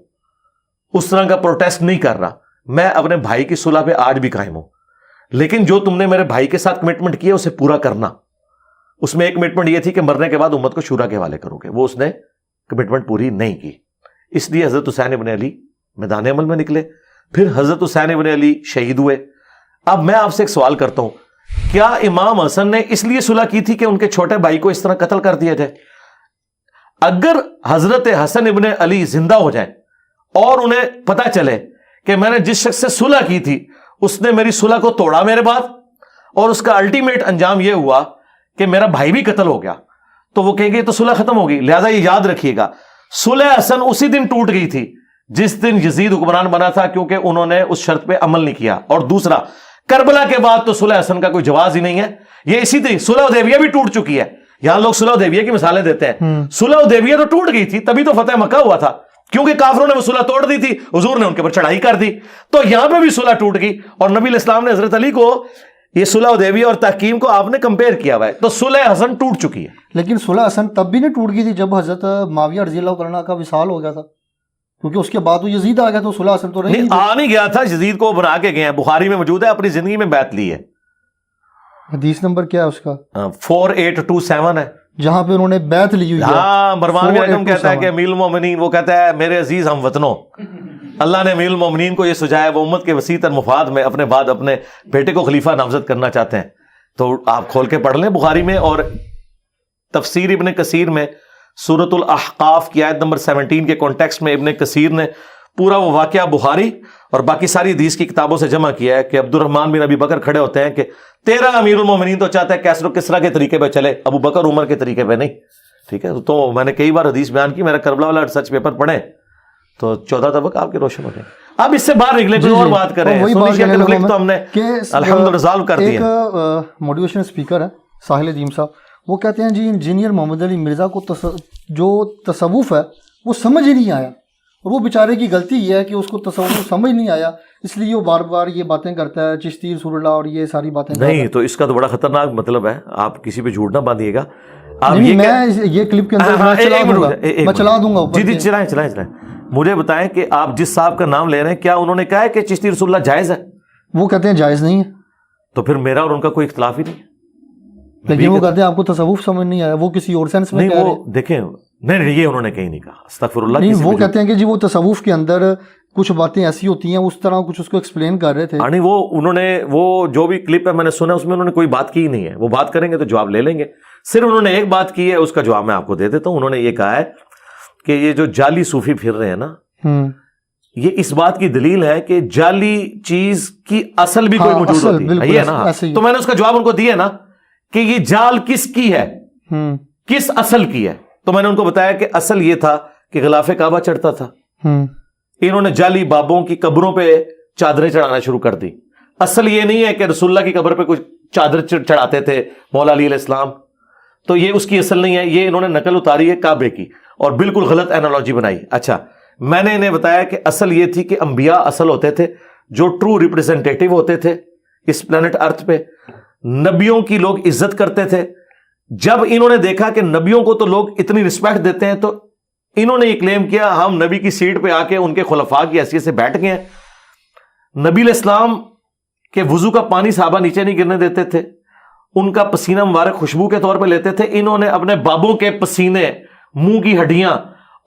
اس طرح کا پروٹیسٹ نہیں کر رہا. میں اپنے بھائی کی صلح پہ آج بھی قائم ہوں, لیکن جو تم نے میرے بھائی کے ساتھ کمٹمنٹ کیا اسے پورا کرنا. اس میں ایک کمٹمنٹ یہ تھی کہ مرنے کے بعد امت کو شورا کے حوالے کرو گے, وہ اس نے کمٹمنٹ پوری نہیں کی. اس لیے حضرت حسین ابن علی میدان عمل میں نکلے, پھر حضرت حسین ابن علی شہید ہوئے. اب میں آپ سے ایک سوال کرتا ہوں, کیا امام حسن نے اس لیے صلح کی تھی کہ ان کے چھوٹے بھائی کو اس طرح قتل کر دیا جائے؟ اگر حضرت حسن ابن علی زندہ ہو جائیں اور انہیں پتا چلے کہ میں نے جس شخص سے صلح کی تھی اس نے میری صلح کو توڑا میرے بعد, اور اس کا الٹیمیٹ انجام یہ ہوا کہ میرا بھائی بھی قتل ہو گیا, تو وہ کہیں گے تو صلح ختم ہوگی. لہذا یہ یاد رکھیے گا, صلح حسن اسی دن ٹوٹ گئی تھی جس دن یزید حکمران بنا تھا, کیونکہ انہوں نے اس شرط پہ عمل نہیں کیا. اور دوسرا, کربلا کے بعد تو صلح حسن کا کوئی جواز ہی نہیں ہے. یہ اسی طرح صلح حدیبیہ بھی ٹوٹ چکی ہے. یہاں لوگ صلح حدیبیہ کی مثالیں دیتے ہیں. صلح حدیبیہ تو ٹوٹ گئی تھی, تبھی تو فتح مکہ ہوا تھا, کیونکہ کافروں نے وہ صلح توڑ دی تھی, حضور نے ان کے اوپر چڑھائی کر دی. تو یہاں پہ بھی صلح ٹوٹ گئی, اور نبی علیہ السلام نے حضرت علی کو یہ صلح حدیبیہ اور تحکیم کو آپ نے کمپیئر کیا ہوا ہے, تو صلح حسن ٹوٹ چکی ہے. لیکن صلح حسن تب بھی نہیں ٹوٹ گئی تھی جب حضرت معاویہ رضی اللہ عنہ کا وصال ہو گیا تھا, کیونکہ اس کے بعد وہ یزید آ گیا, تو صلح حسن تو نہیں آ نہیں گیا تھا, یزید کو بنا کے گئے ہیں. بخاری میں موجود ہے, اپنی زندگی میں بیعت لی ہے. حدیث نمبر کیا ہے اس کا؟ 4827 ہے, جہاں پہ انہوں نے بیعت لی ہوئی ہے. ہاں, مروان بن حکم کہتا ہے کہ امیر المومنین, وہ کہتا ہے میرے عزیز ہم وطنوں, اللہ نے امیر المومنین کو یہ سجایا, وہ امت کے وسیع تر مفاد میں اپنے بعد اپنے بیٹے کو خلیفہ نامزد کرنا چاہتے ہیں. تو آپ کھول کے پڑھ لیں بخاری میں, اور تفسیر ابن کثیر میں سورۃ الاحقاف کی آیت نمبر 17 کے کانٹیکسٹ میں ابن کثیر نے پورا وہ واقعہ بخاری اور باقی ساری حدیث کی کتابوں سے جمع کیا ہے کہ عبد الرحمن بن ابی بکر کھڑے ہوتے ہیں کہ تیرا امیر المومنین تو چاہتا ہے کیسر و کسرا کے طریقے پہ چلے, ابو بکر عمر کے طریقے پہ نہیں. ٹھیک ہے, تو میں نے کئی بار حدیث بیان کی, میرا کربلا والا ریسرچ پیپر پڑھیں تو 14 طبق آپ کے روشن ہو جائیں. اب اس سے باہر نکلے, کوئی اور بات کریں. تو ہم نے الحمدللہ ریزالو کر دیا. ایک موٹیویشن اسپیکر ہے ساحل ادیم صاحب, وہ کہتے ہیں جی انجینئر محمد علی مرزا کو جو تصوف ہے وہ سمجھ ہی نہیں آیا, اور وہ بیچارے کی غلطی یہ ہے کہ اس کو تصوف سمجھ نہیں آیا, اس لیے وہ بار بار یہ باتیں کرتا ہے, چشتی رسول اللہ اور یہ ساری باتیں. نہیں, تو اس کا تو بڑا خطرناک مطلب ہے, آپ کسی پہ جھوٹ نہ باندھیے گا. میں یہ کلپ کے اندر میں چلا دوں گا. جی چلائیں. مجھے بتائیں کہ آپ جس صاحب کا نام لے رہے ہیں, کیا انہوں نے کہا ہے کہ چشتی رسول اللہ جائز ہے؟ وہ کہتے ہیں جائز نہیں ہے. تو پھر میرا اور ان کا کوئی اختلاف ہی نہیں ہے. لیکن وہ کہتے ہیں آپ کو تصوف سمجھ نہیں آیا, وہ کسی اور سینس میں نہیں کہہ رہے وہ دیکھیں نہیں یہ انہوں نے کہیں نہیں کہا, استغفر اللہ. نہیں, وہ کہتے ہیں کہ جی وہ تصوف کے اندر کچھ باتیں ایسی ہوتی ہیں, اس طرح کچھ اس کو ایکسپلین کر رہے تھے. نہیں وہ انہوں نے وہ جو بھی کلپ ہے میں نے سنا اس میں انہوں نے کوئی بات کی ہی نہیں ہے. وہ بات کریں گے تو جواب لے لیں گے. صرف انہوں نے ایک بات کی ہے, اس کا جواب میں آپ کو دے دیتا ہوں. انہوں نے یہ کہا ہے کہ یہ جو جعلی صوفی پھر رہے ہیں نا, یہ اس بات کی دلیل ہے کہ جعلی چیز کی اصل بھی کوئی موجود ہوتی ہے نا. تو میں نے اس کا جواب ان کو دیا نا کہ یہ جال کس کی ہے, کس اصل کی ہے. تو میں نے ان کو بتایا کہ اصل یہ تھا کہ غلاف کعبہ چڑھتا تھا, انہوں نے جعلی بابوں کی قبروں پہ چادریں چڑھانا شروع کر دی. اصل یہ نہیں ہے کہ رسول اللہ کی قبر پہ کچھ چادر چڑھاتے تھے مولا علی علیہ السلام, تو یہ اس کی اصل نہیں ہے. یہ انہوں نے نقل اتاری ہے کعبے کی اور بالکل غلط اینالوجی بنائی. اچھا, میں نے انہیں بتایا کہ اصل یہ تھی کہ انبیاء اصل ہوتے تھے جو ٹرو ریپریزنٹیٹیو ہوتے تھے اس پلانٹ ارتھ پہ. نبیوں کی لوگ عزت کرتے تھے. جب انہوں نے دیکھا کہ نبیوں کو تو لوگ اتنی رسپیکٹ دیتے ہیں, تو انہوں نے یہ کلیم کیا ہم نبی کی سیٹ پہ آ کے ان کے خلفاء کی حیثیت سے بیٹھ گئے ہیں. نبی علیہ السلام کے وضو کا پانی صحابہ نیچے نہیں گرنے دیتے تھے, ان کا پسینہ مبارک خوشبو کے طور پہ لیتے تھے. انہوں نے اپنے بابوں کے پسینے, منہ کی ہڈیاں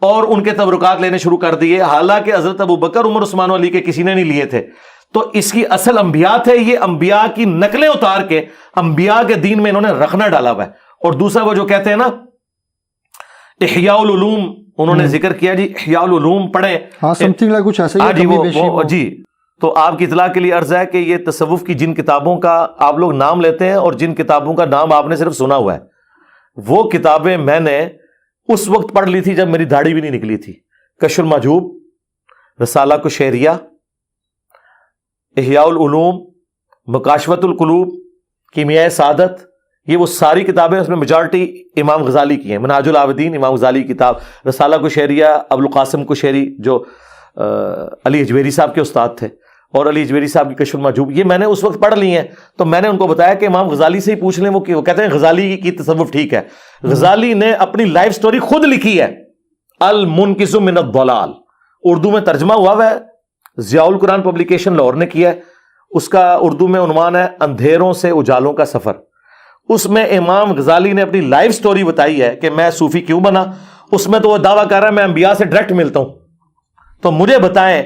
اور ان کے تبرکات لینے شروع کر دیے, حالانکہ حضرت ابو بکر, عمر, عثمان و علی کے کسی نے نہیں لیے تھے. تو اس کی اصل انبیاء تھے. یہ انبیاء کی نقلیں اتار کے انبیاء کے دین میں انہوں نے رکھنا ڈالا ہوا ہے. اور دوسرا وہ جو کہتے ہیں نا احیاء العلوم, انہوں نے ذکر کیا جی احیاء العلوم پڑھیں. ہاں سمتھنگ لائک کچھ ایسا ہی ہے جی. تو آپ کی اطلاع کے لیے عرض ہے کہ یہ تصوف کی جن کتابوں کا آپ لوگ نام لیتے ہیں اور جن کتابوں کا نام آپ نے صرف سنا ہوا ہے, وہ کتابیں میں نے اس وقت پڑھ لی تھی جب میری داڑھی بھی نہیں نکلی تھی. کشف المحجوب, رسالہ قشیریہ, احیاء العلوم, مکاشفۃ القلوب, کیمیائے سعادت, یہ وہ ساری کتابیں, اس میں میجارٹی امام غزالی کی ہیں. منہاج العابدین امام غزالی کی کتاب, رسالہ قشیریہ ابو القاسم قشیری جو علی اجویری صاحب کے استاد تھے, اور علی اجویری صاحب کی کشف المحجوب, یہ میں نے اس وقت پڑھ لی ہیں. تو میں نے ان کو بتایا کہ امام غزالی سے ہی پوچھ لیں, وہ کہتے ہیں غزالی کی تصوف ٹھیک ہے. غزالی نے اپنی لائف سٹوری خود لکھی ہے, المنقذ من الضلال, اردو میں ترجمہ ہوا ہے, ضیاء القرآن پبلیکیشن لاہور نے کیا ہے. اس کا اردو میں عنوان ہے اندھیروں سے اجالوں کا سفر. اس میں امام غزالی نے اپنی لائف سٹوری بتائی ہے کہ میں صوفی کیوں بنا. اس میں تو وہ دعویٰ کر رہا ہے میں انبیاء سے ڈائریکٹ ملتا ہوں. تو مجھے بتائیں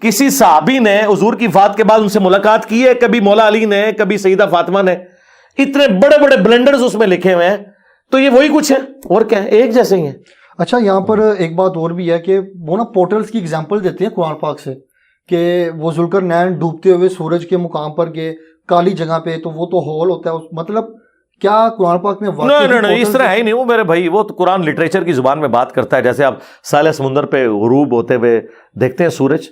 کسی صحابی نے حضور کی وفات کے بعد ان سے ملاقات کی ہے؟ کبھی مولا علی نے, کبھی سیدہ فاطمہ نے. اتنے بڑے بڑے بلنڈرز اس میں لکھے ہوئے ہیں. تو یہ وہی کچھ ہے اور کیا ہے, ایک جیسے ہی ہیں. اچھا, یہاں پر ایک بات اور بھی ہے کہ وہ نا پورٹلز کی ایگزامپل دیتے ہیں قرآن پاک سے کہ وہ ذوالقرنین ڈوبتے ہوئے سورج کے مقام پر گئے کالی جگہ پہ, تو وہ تو ہول ہوتا ہے. مطلب کیا قرآن پاک میں نہیں اس طرح ہے ہی نہیں. وہ میرے بھائی وہ تو قرآن لٹریچر کی زبان میں بات کرتا ہے. جیسے آپ ساحل سمندر پہ غروب ہوتے ہوئے دیکھتے ہیں سورج,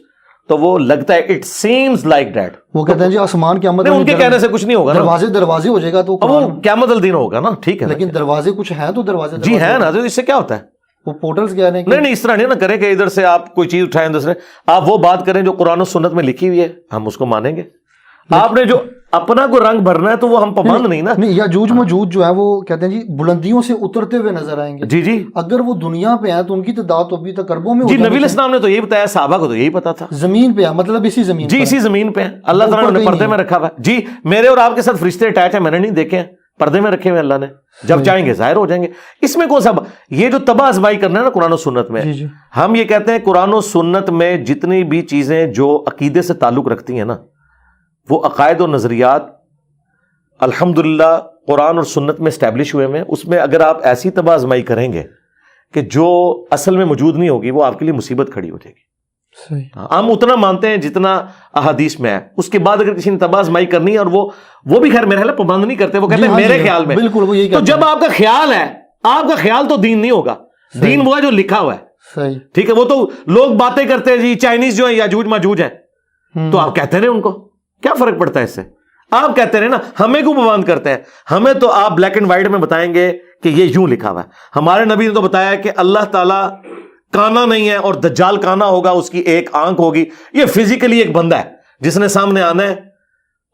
تو وہ لگتا ہے اٹ سیمز لائک دیٹ. وہ کہتے ہیں جی آسمان قیامت ان کے کہنے سے کچھ نہیں ہوگا, دروازے ہو جائے گا تو وہ قیامت الدین ہوگا نا. ٹھیک ہے, لیکن دروازے کچھ ہیں تو دروازے جی ہیں نا. تو اس سے کیا ہوتا ہے, وہ پورٹلز کیا ہے. نہیں اس طرح نہیں نا کریں کہ ادھر سے آپ کوئی چیز اٹھائیں دوسرے. آپ وہ بات کریں جو قرآن و سنت میں لکھی ہوئی ہے, ہم اس کو مانیں گے. آپ نے جو اپنا کو رنگ بھرنا ہے تو وہ ہم پابند نہیں نا. نہیں, یاجوج ماجوج جو ہے وہ کہتے ہیں جی بلندیوں سے اترتے ہوئے نظر آئیں گے. جی اگر وہ دنیا پہ ہیں تو ان کی تعداد تو ابھی تک اربوں میں. جی نبی علیہ السلام نے تو یہی بتایا, صحابہ کو تو یہی پتا تھا. زمین پہ ہے, مطلب اسی زمین, جی اسی زمین پہ اللہ تعالیٰ نے پردے میں رکھا ہوا ہے. جی میرے اور آپ کے ساتھ فرشتے اٹیچ ہیں, میں نے نہیں دیکھے ہیں, پردے میں رکھے ہوئے اللہ نے. جب چاہیں گے ظاہر ہو جائیں گے. اس میں کون سا یہ جو تباہ آزمائی کرنا ہے نا قرآن و سنت میں, ہم یہ کہتے ہیں قرآن و سنت میں جتنی بھی چیزیں جو عقیدے سے تعلق رکھتی ہیں نا, وہ عقائد و نظریات الحمدللہ قرآن اور سنت میں اسٹیبلش ہوئے ہیں. اس میں اگر آپ ایسی تباہ آزمائی کریں گے کہ جو اصل میں موجود نہیں ہوگی, وہ آپ کے لیے مصیبت کھڑی ہو جائے گی. ہم اتنا مانتے ہیں جتنا احادیث میں ہے. اس کے بعد اگر کسی نے تباہ آزمائی کرنی ہے, اور وہ بھی خیر میرے خیال پابند نہیں کرتے, وہ کہتے ہیں میرے خیال میں. بالکل وہ یہی. تو جب آپ کا خیال ہے, آپ کا خیال تو دین نہیں ہوگا. دین وہ ہے جو لکھا ہوا ہے. ٹھیک ہے, وہ تو لوگ باتیں کرتے ہیں جی چائنیز جو ہیں یاجوج ماجوج ہیں, تو آپ کہتے رہے ان کو, کیا فرق پڑتا ہے اس سے. آپ کہتے رہے نا, ہمیں کیوں پابند کرتے ہیں. ہمیں تو آپ بلیک اینڈ وائٹ میں بتائیں گے کہ یہ یوں لکھا ہوا ہے. ہمارے نبی نے تو بتایا کہ اللہ تعالیٰ کانا نہیں ہے اور دجال کانا ہوگا, اس کی ایک آنکھ ہوگی. یہ فزیکلی ایک بندہ ہے جس نے سامنے آنا ہے,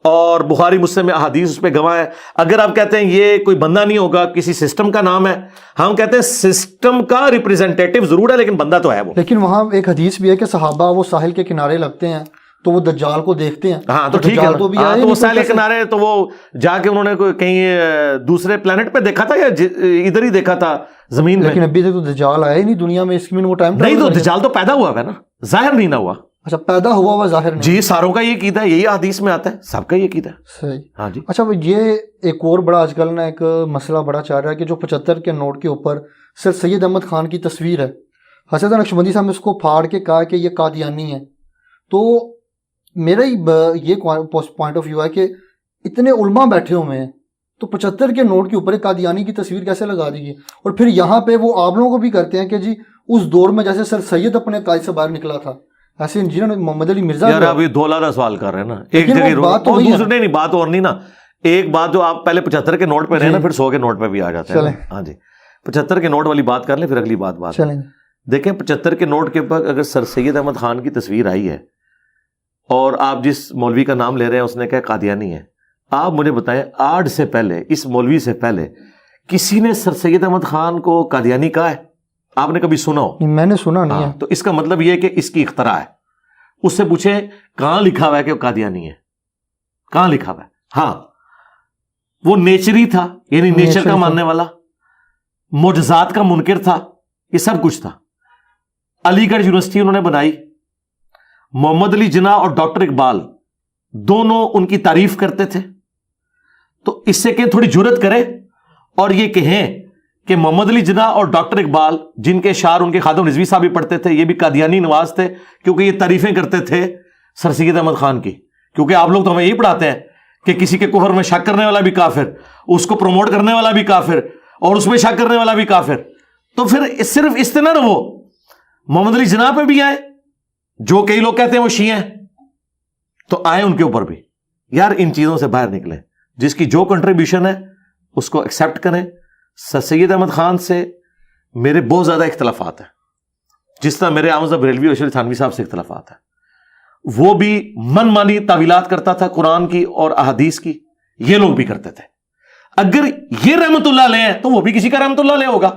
اور بخاری مسلم میں احادیث اس پہ گواہ ہے. اگر آپ کہتے ہیں یہ کوئی بندہ نہیں ہوگا, کسی سسٹم کا نام ہے, ہم کہتے ہیں سسٹم کا ریپریزنٹیٹیو ضرور ہے لیکن بندہ تو ہے وہ. لیکن وہاں ایک حدیث بھی ہے کہ صحابہ وہ ساحل کے کنارے لگتے ہیں تو وہ دجال کو دیکھتے ہیں. ہاں تو ٹھیک ہے, تو بھی تو وہ ساحل کنارے, تو وہ جا کے انہوں نے کہیں دوسرے پلانٹ پہ دیکھا تھا یا ادھر ہی دیکھا تھا زمین میں؟ لیکن ابھی تک تو دجال آیا ہی نہیں دنیا میں, اس میں وہ ٹائم نہیں, تو دجال تو پیدا ہوا ہے نا, ظاہر نہیں نہ ہوا. اچھا پیدا ہوا ہوا ظاہر نہیں. جی ساروں کا یہ عقیدہ ہے, یہی حدیث میں آتا ہے, سب کا یہ عقیدہ ہے. صحیح. ہاں جی. اچھا یہ ایک اور بڑا آج کل نا ایک مسئلہ بڑا چل رہا ہے کہ جو 75 کے نوٹ کے اوپر سر سید احمد خان کی تصویر ہے, حضرت نقشبندی صاحب نے اس کو پھاڑ کے کہا کہ یہ قادیانی ہے. تو میرا یہ پوائنٹ آف ویو ہے کہ اتنے علماء بیٹھے ہوئے ہیں تو 75 کے نوٹ کے اوپر ایک قادیانی کی تصویر کیسے لگا دی گئی؟ اور پھر یہاں پہ وہ آپ لوگوں کو بھی کرتے ہیں کہ جی اس دور میں جیسے سر سید اپنے قائد سے باہر نکلا تھا, ایسے انجینئر محمد علی مرزا. یار ابھی دولارا سوال کر رہے ہیں نا, ایک جگہ بات اور دوسرے نہیں, بات اور نہیں نا. ایک بات جو آپ پہلے 75 کے نوٹ پہ رہے نا, پھر 100 کے نوٹ پہ بھی آ جاتے ہیں. ہاں جی 75 کے نوٹ والی بات کر لیں, پھر اگلی بات چلیں. دیکھیں 75 کے نوٹ کے اوپر اگر سر سید احمد خان کی تصویر آئی ہے اور آپ جس مولوی کا نام لے رہے ہیں اس نے کہا قادیانی ہے, آپ مجھے بتائیں آج سے پہلے, اس مولوی سے پہلے کسی نے سر سید احمد خان کو قادیانی کہا ہے؟ آپ نے کبھی سنا ہو؟ میں نے سنا نہیں ہے. تو اس کا مطلب یہ ہے کہ اس کی اختراع ہے. اس سے پوچھیں کہاں لکھا ہوا ہے کہ وہ قادیانی ہے, کہاں لکھا ہوا ہے؟ ہاں وہ نیچری تھا, یعنی نیچر کا ماننے والا, معجزات کا منکر تھا, یہ سب کچھ تھا. علی گڑھ یونیورسٹی انہوں نے بنائی, محمد علی جناح اور ڈاکٹر اقبال دونوں ان کی تعریف کرتے تھے. تو اس سے کہ تھوڑی جرت کرے اور یہ کہیں کہ محمد علی جناح اور ڈاکٹر اقبال, جن کے اشعار ان کے خادم رضوی صاحب بھی پڑھتے تھے, یہ بھی قادیانی نواز تھے, کیونکہ یہ تعریفیں کرتے تھے سر سید احمد خان کی. کیونکہ آپ لوگ تو ہمیں یہی پڑھاتے ہیں کہ کسی کے کفر میں شک کرنے والا بھی کافر, اس کو پروموٹ کرنے والا بھی کافر, اور اس میں شک کرنے والا بھی کافر. تو پھر صرف اس طرح نہ وہ محمد علی جناح پہ بھی آئے, جو کئی لوگ کہتے ہیں وہ شیعہ ہیں, تو آئے ان کے اوپر بھی. یار ان چیزوں سے باہر نکلیں, جس کی جو کنٹریبیوشن ہے اس کو ایکسیپٹ کریں. سر سید احمد خان سے میرے بہت زیادہ اختلافات ہیں, جس طرح میرے احمد بریلوی اور شریف تھانوی صاحب سے اختلافات ہیں. وہ بھی من مانی تعویلات کرتا تھا قرآن کی اور احادیث کی, یہ لوگ بھی کرتے تھے. اگر یہ رحمت اللہ علیہ ہے تو وہ بھی کسی کا رحمت اللہ علیہ ہوگا.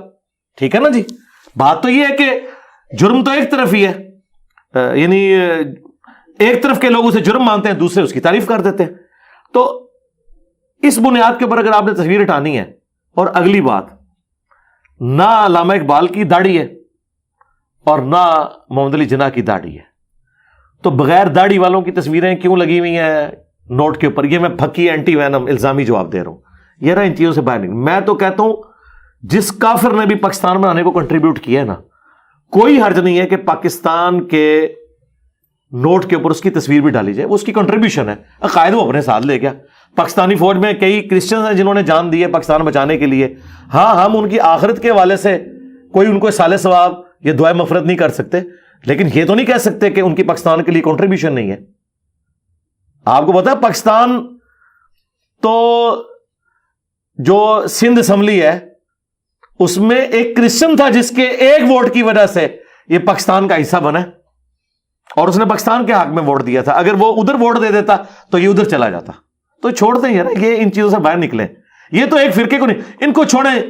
ٹھیک ہے نا جی. بات تو یہ ہے کہ جرم تو ایک طرف ہی ہے, یعنی ایک طرف کے لوگ اسے جرم مانتے ہیں, دوسرے اس کی تعریف کر دیتے ہیں. تو اس بنیاد کے اوپر اگر آپ نے تصویر ہٹانی ہے, اور اگلی بات, نہ علامہ اقبال کی داڑھی ہے اور نہ محمد علی جناح کی داڑھی ہے, تو بغیر داڑھی والوں کی تصویریں کیوں لگی ہوئی ہیں نوٹ کے اوپر؟ یہ میں پھکی اینٹی وینم الزامی جواب دے رہا ہوں. یہ رہا ان چیزوں سے باہر نہیں. میں تو کہتا ہوں جس کافر نے بھی پاکستان بنانے کو کنٹریبیوٹ کیا ہے نا, کوئی حرج نہیں ہے کہ پاکستان کے نوٹ کے اوپر اس کی تصویر بھی ڈالی جائے, وہ اس کی کنٹریبیوشن ہے. عقائد وہ اپنے ساتھ لے گیا. پاکستانی فوج میں کئی کرسچنز ہیں جنہوں نے جان دی ہے پاکستان بچانے کے لیے. ہاں ہم ان کی آخرت کے حوالے سے کوئی ان کو سال ثواب یا دعائے مغفرت نہیں کر سکتے, لیکن یہ تو نہیں کہہ سکتے کہ ان کی پاکستان کے لیے کنٹریبیوشن نہیں ہے. آپ کو پتا ہے پاکستان تو جو سندھ اسمبلی ہے اس میں ایک کرسچن تھا جس کے ایک ووٹ کی وجہ سے یہ پاکستان کا حصہ بنا, اور اس نے پاکستان کے حق میں ووٹ دیا تھا. اگر وہ ادھر ووٹ دے دیتا تو یہ ادھر چلا جاتا. تو چھوڑ دیں یار, یہ ان چیزوں سے باہر نکلیں. یہ تو ایک فرقے کو نہیں, ان کو چھوڑیں,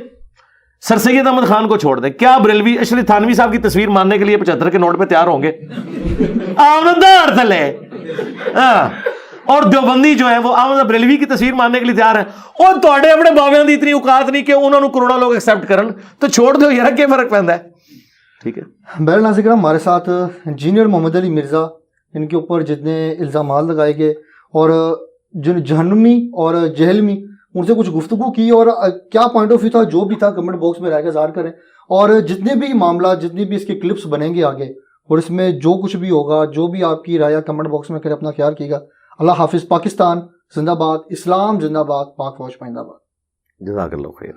سر سید احمد خان کو چھوڑ دیں. کیا بریلوی اشرف تھانوی صاحب کی تصویر ماننے کے لیے 75 کے نوٹ پہ تیار ہوں گے؟ آمدار تھلے. اور دیوبندی جو ہے وہ احمد بریلوی کی تصویر ماننے کے لیے تیار ہیں. اور توڑے اپنے باویاں دی اتنی اوقات نہیں کہ انہوں نے کروڑا لوگ ایکسیپٹ کرن, تو چھوڑ دو یار, کیا فرق پہنتا ہے. ٹھیک ہے. بہرحال ناظرین کرام, ہمارے ساتھ انجینئر محمد علی مرزا, ان کے اوپر جتنے الزامات لگائے گئے اور جہنمی اور جہلمی, ان سے کچھ گفتگو کی, اور کیا پوائنٹ آف ویو تھا جو بھی تھا کمنٹ باکس میں رہ کے ظاہر کریں. اور جتنے بھی معاملات, جتنی بھی اس کے کلپس بنیں گے آگے, اور اس میں جو کچھ بھی ہوگا, جو بھی آپ کی رائے کمنٹ باکس میں کریں, اپنا خیال کیے گا. اللہ حافظ. پاکستان زندہ باد, اسلام زندہ باد, پاک فوج پائندہ باد. جزاک اللہ خیر.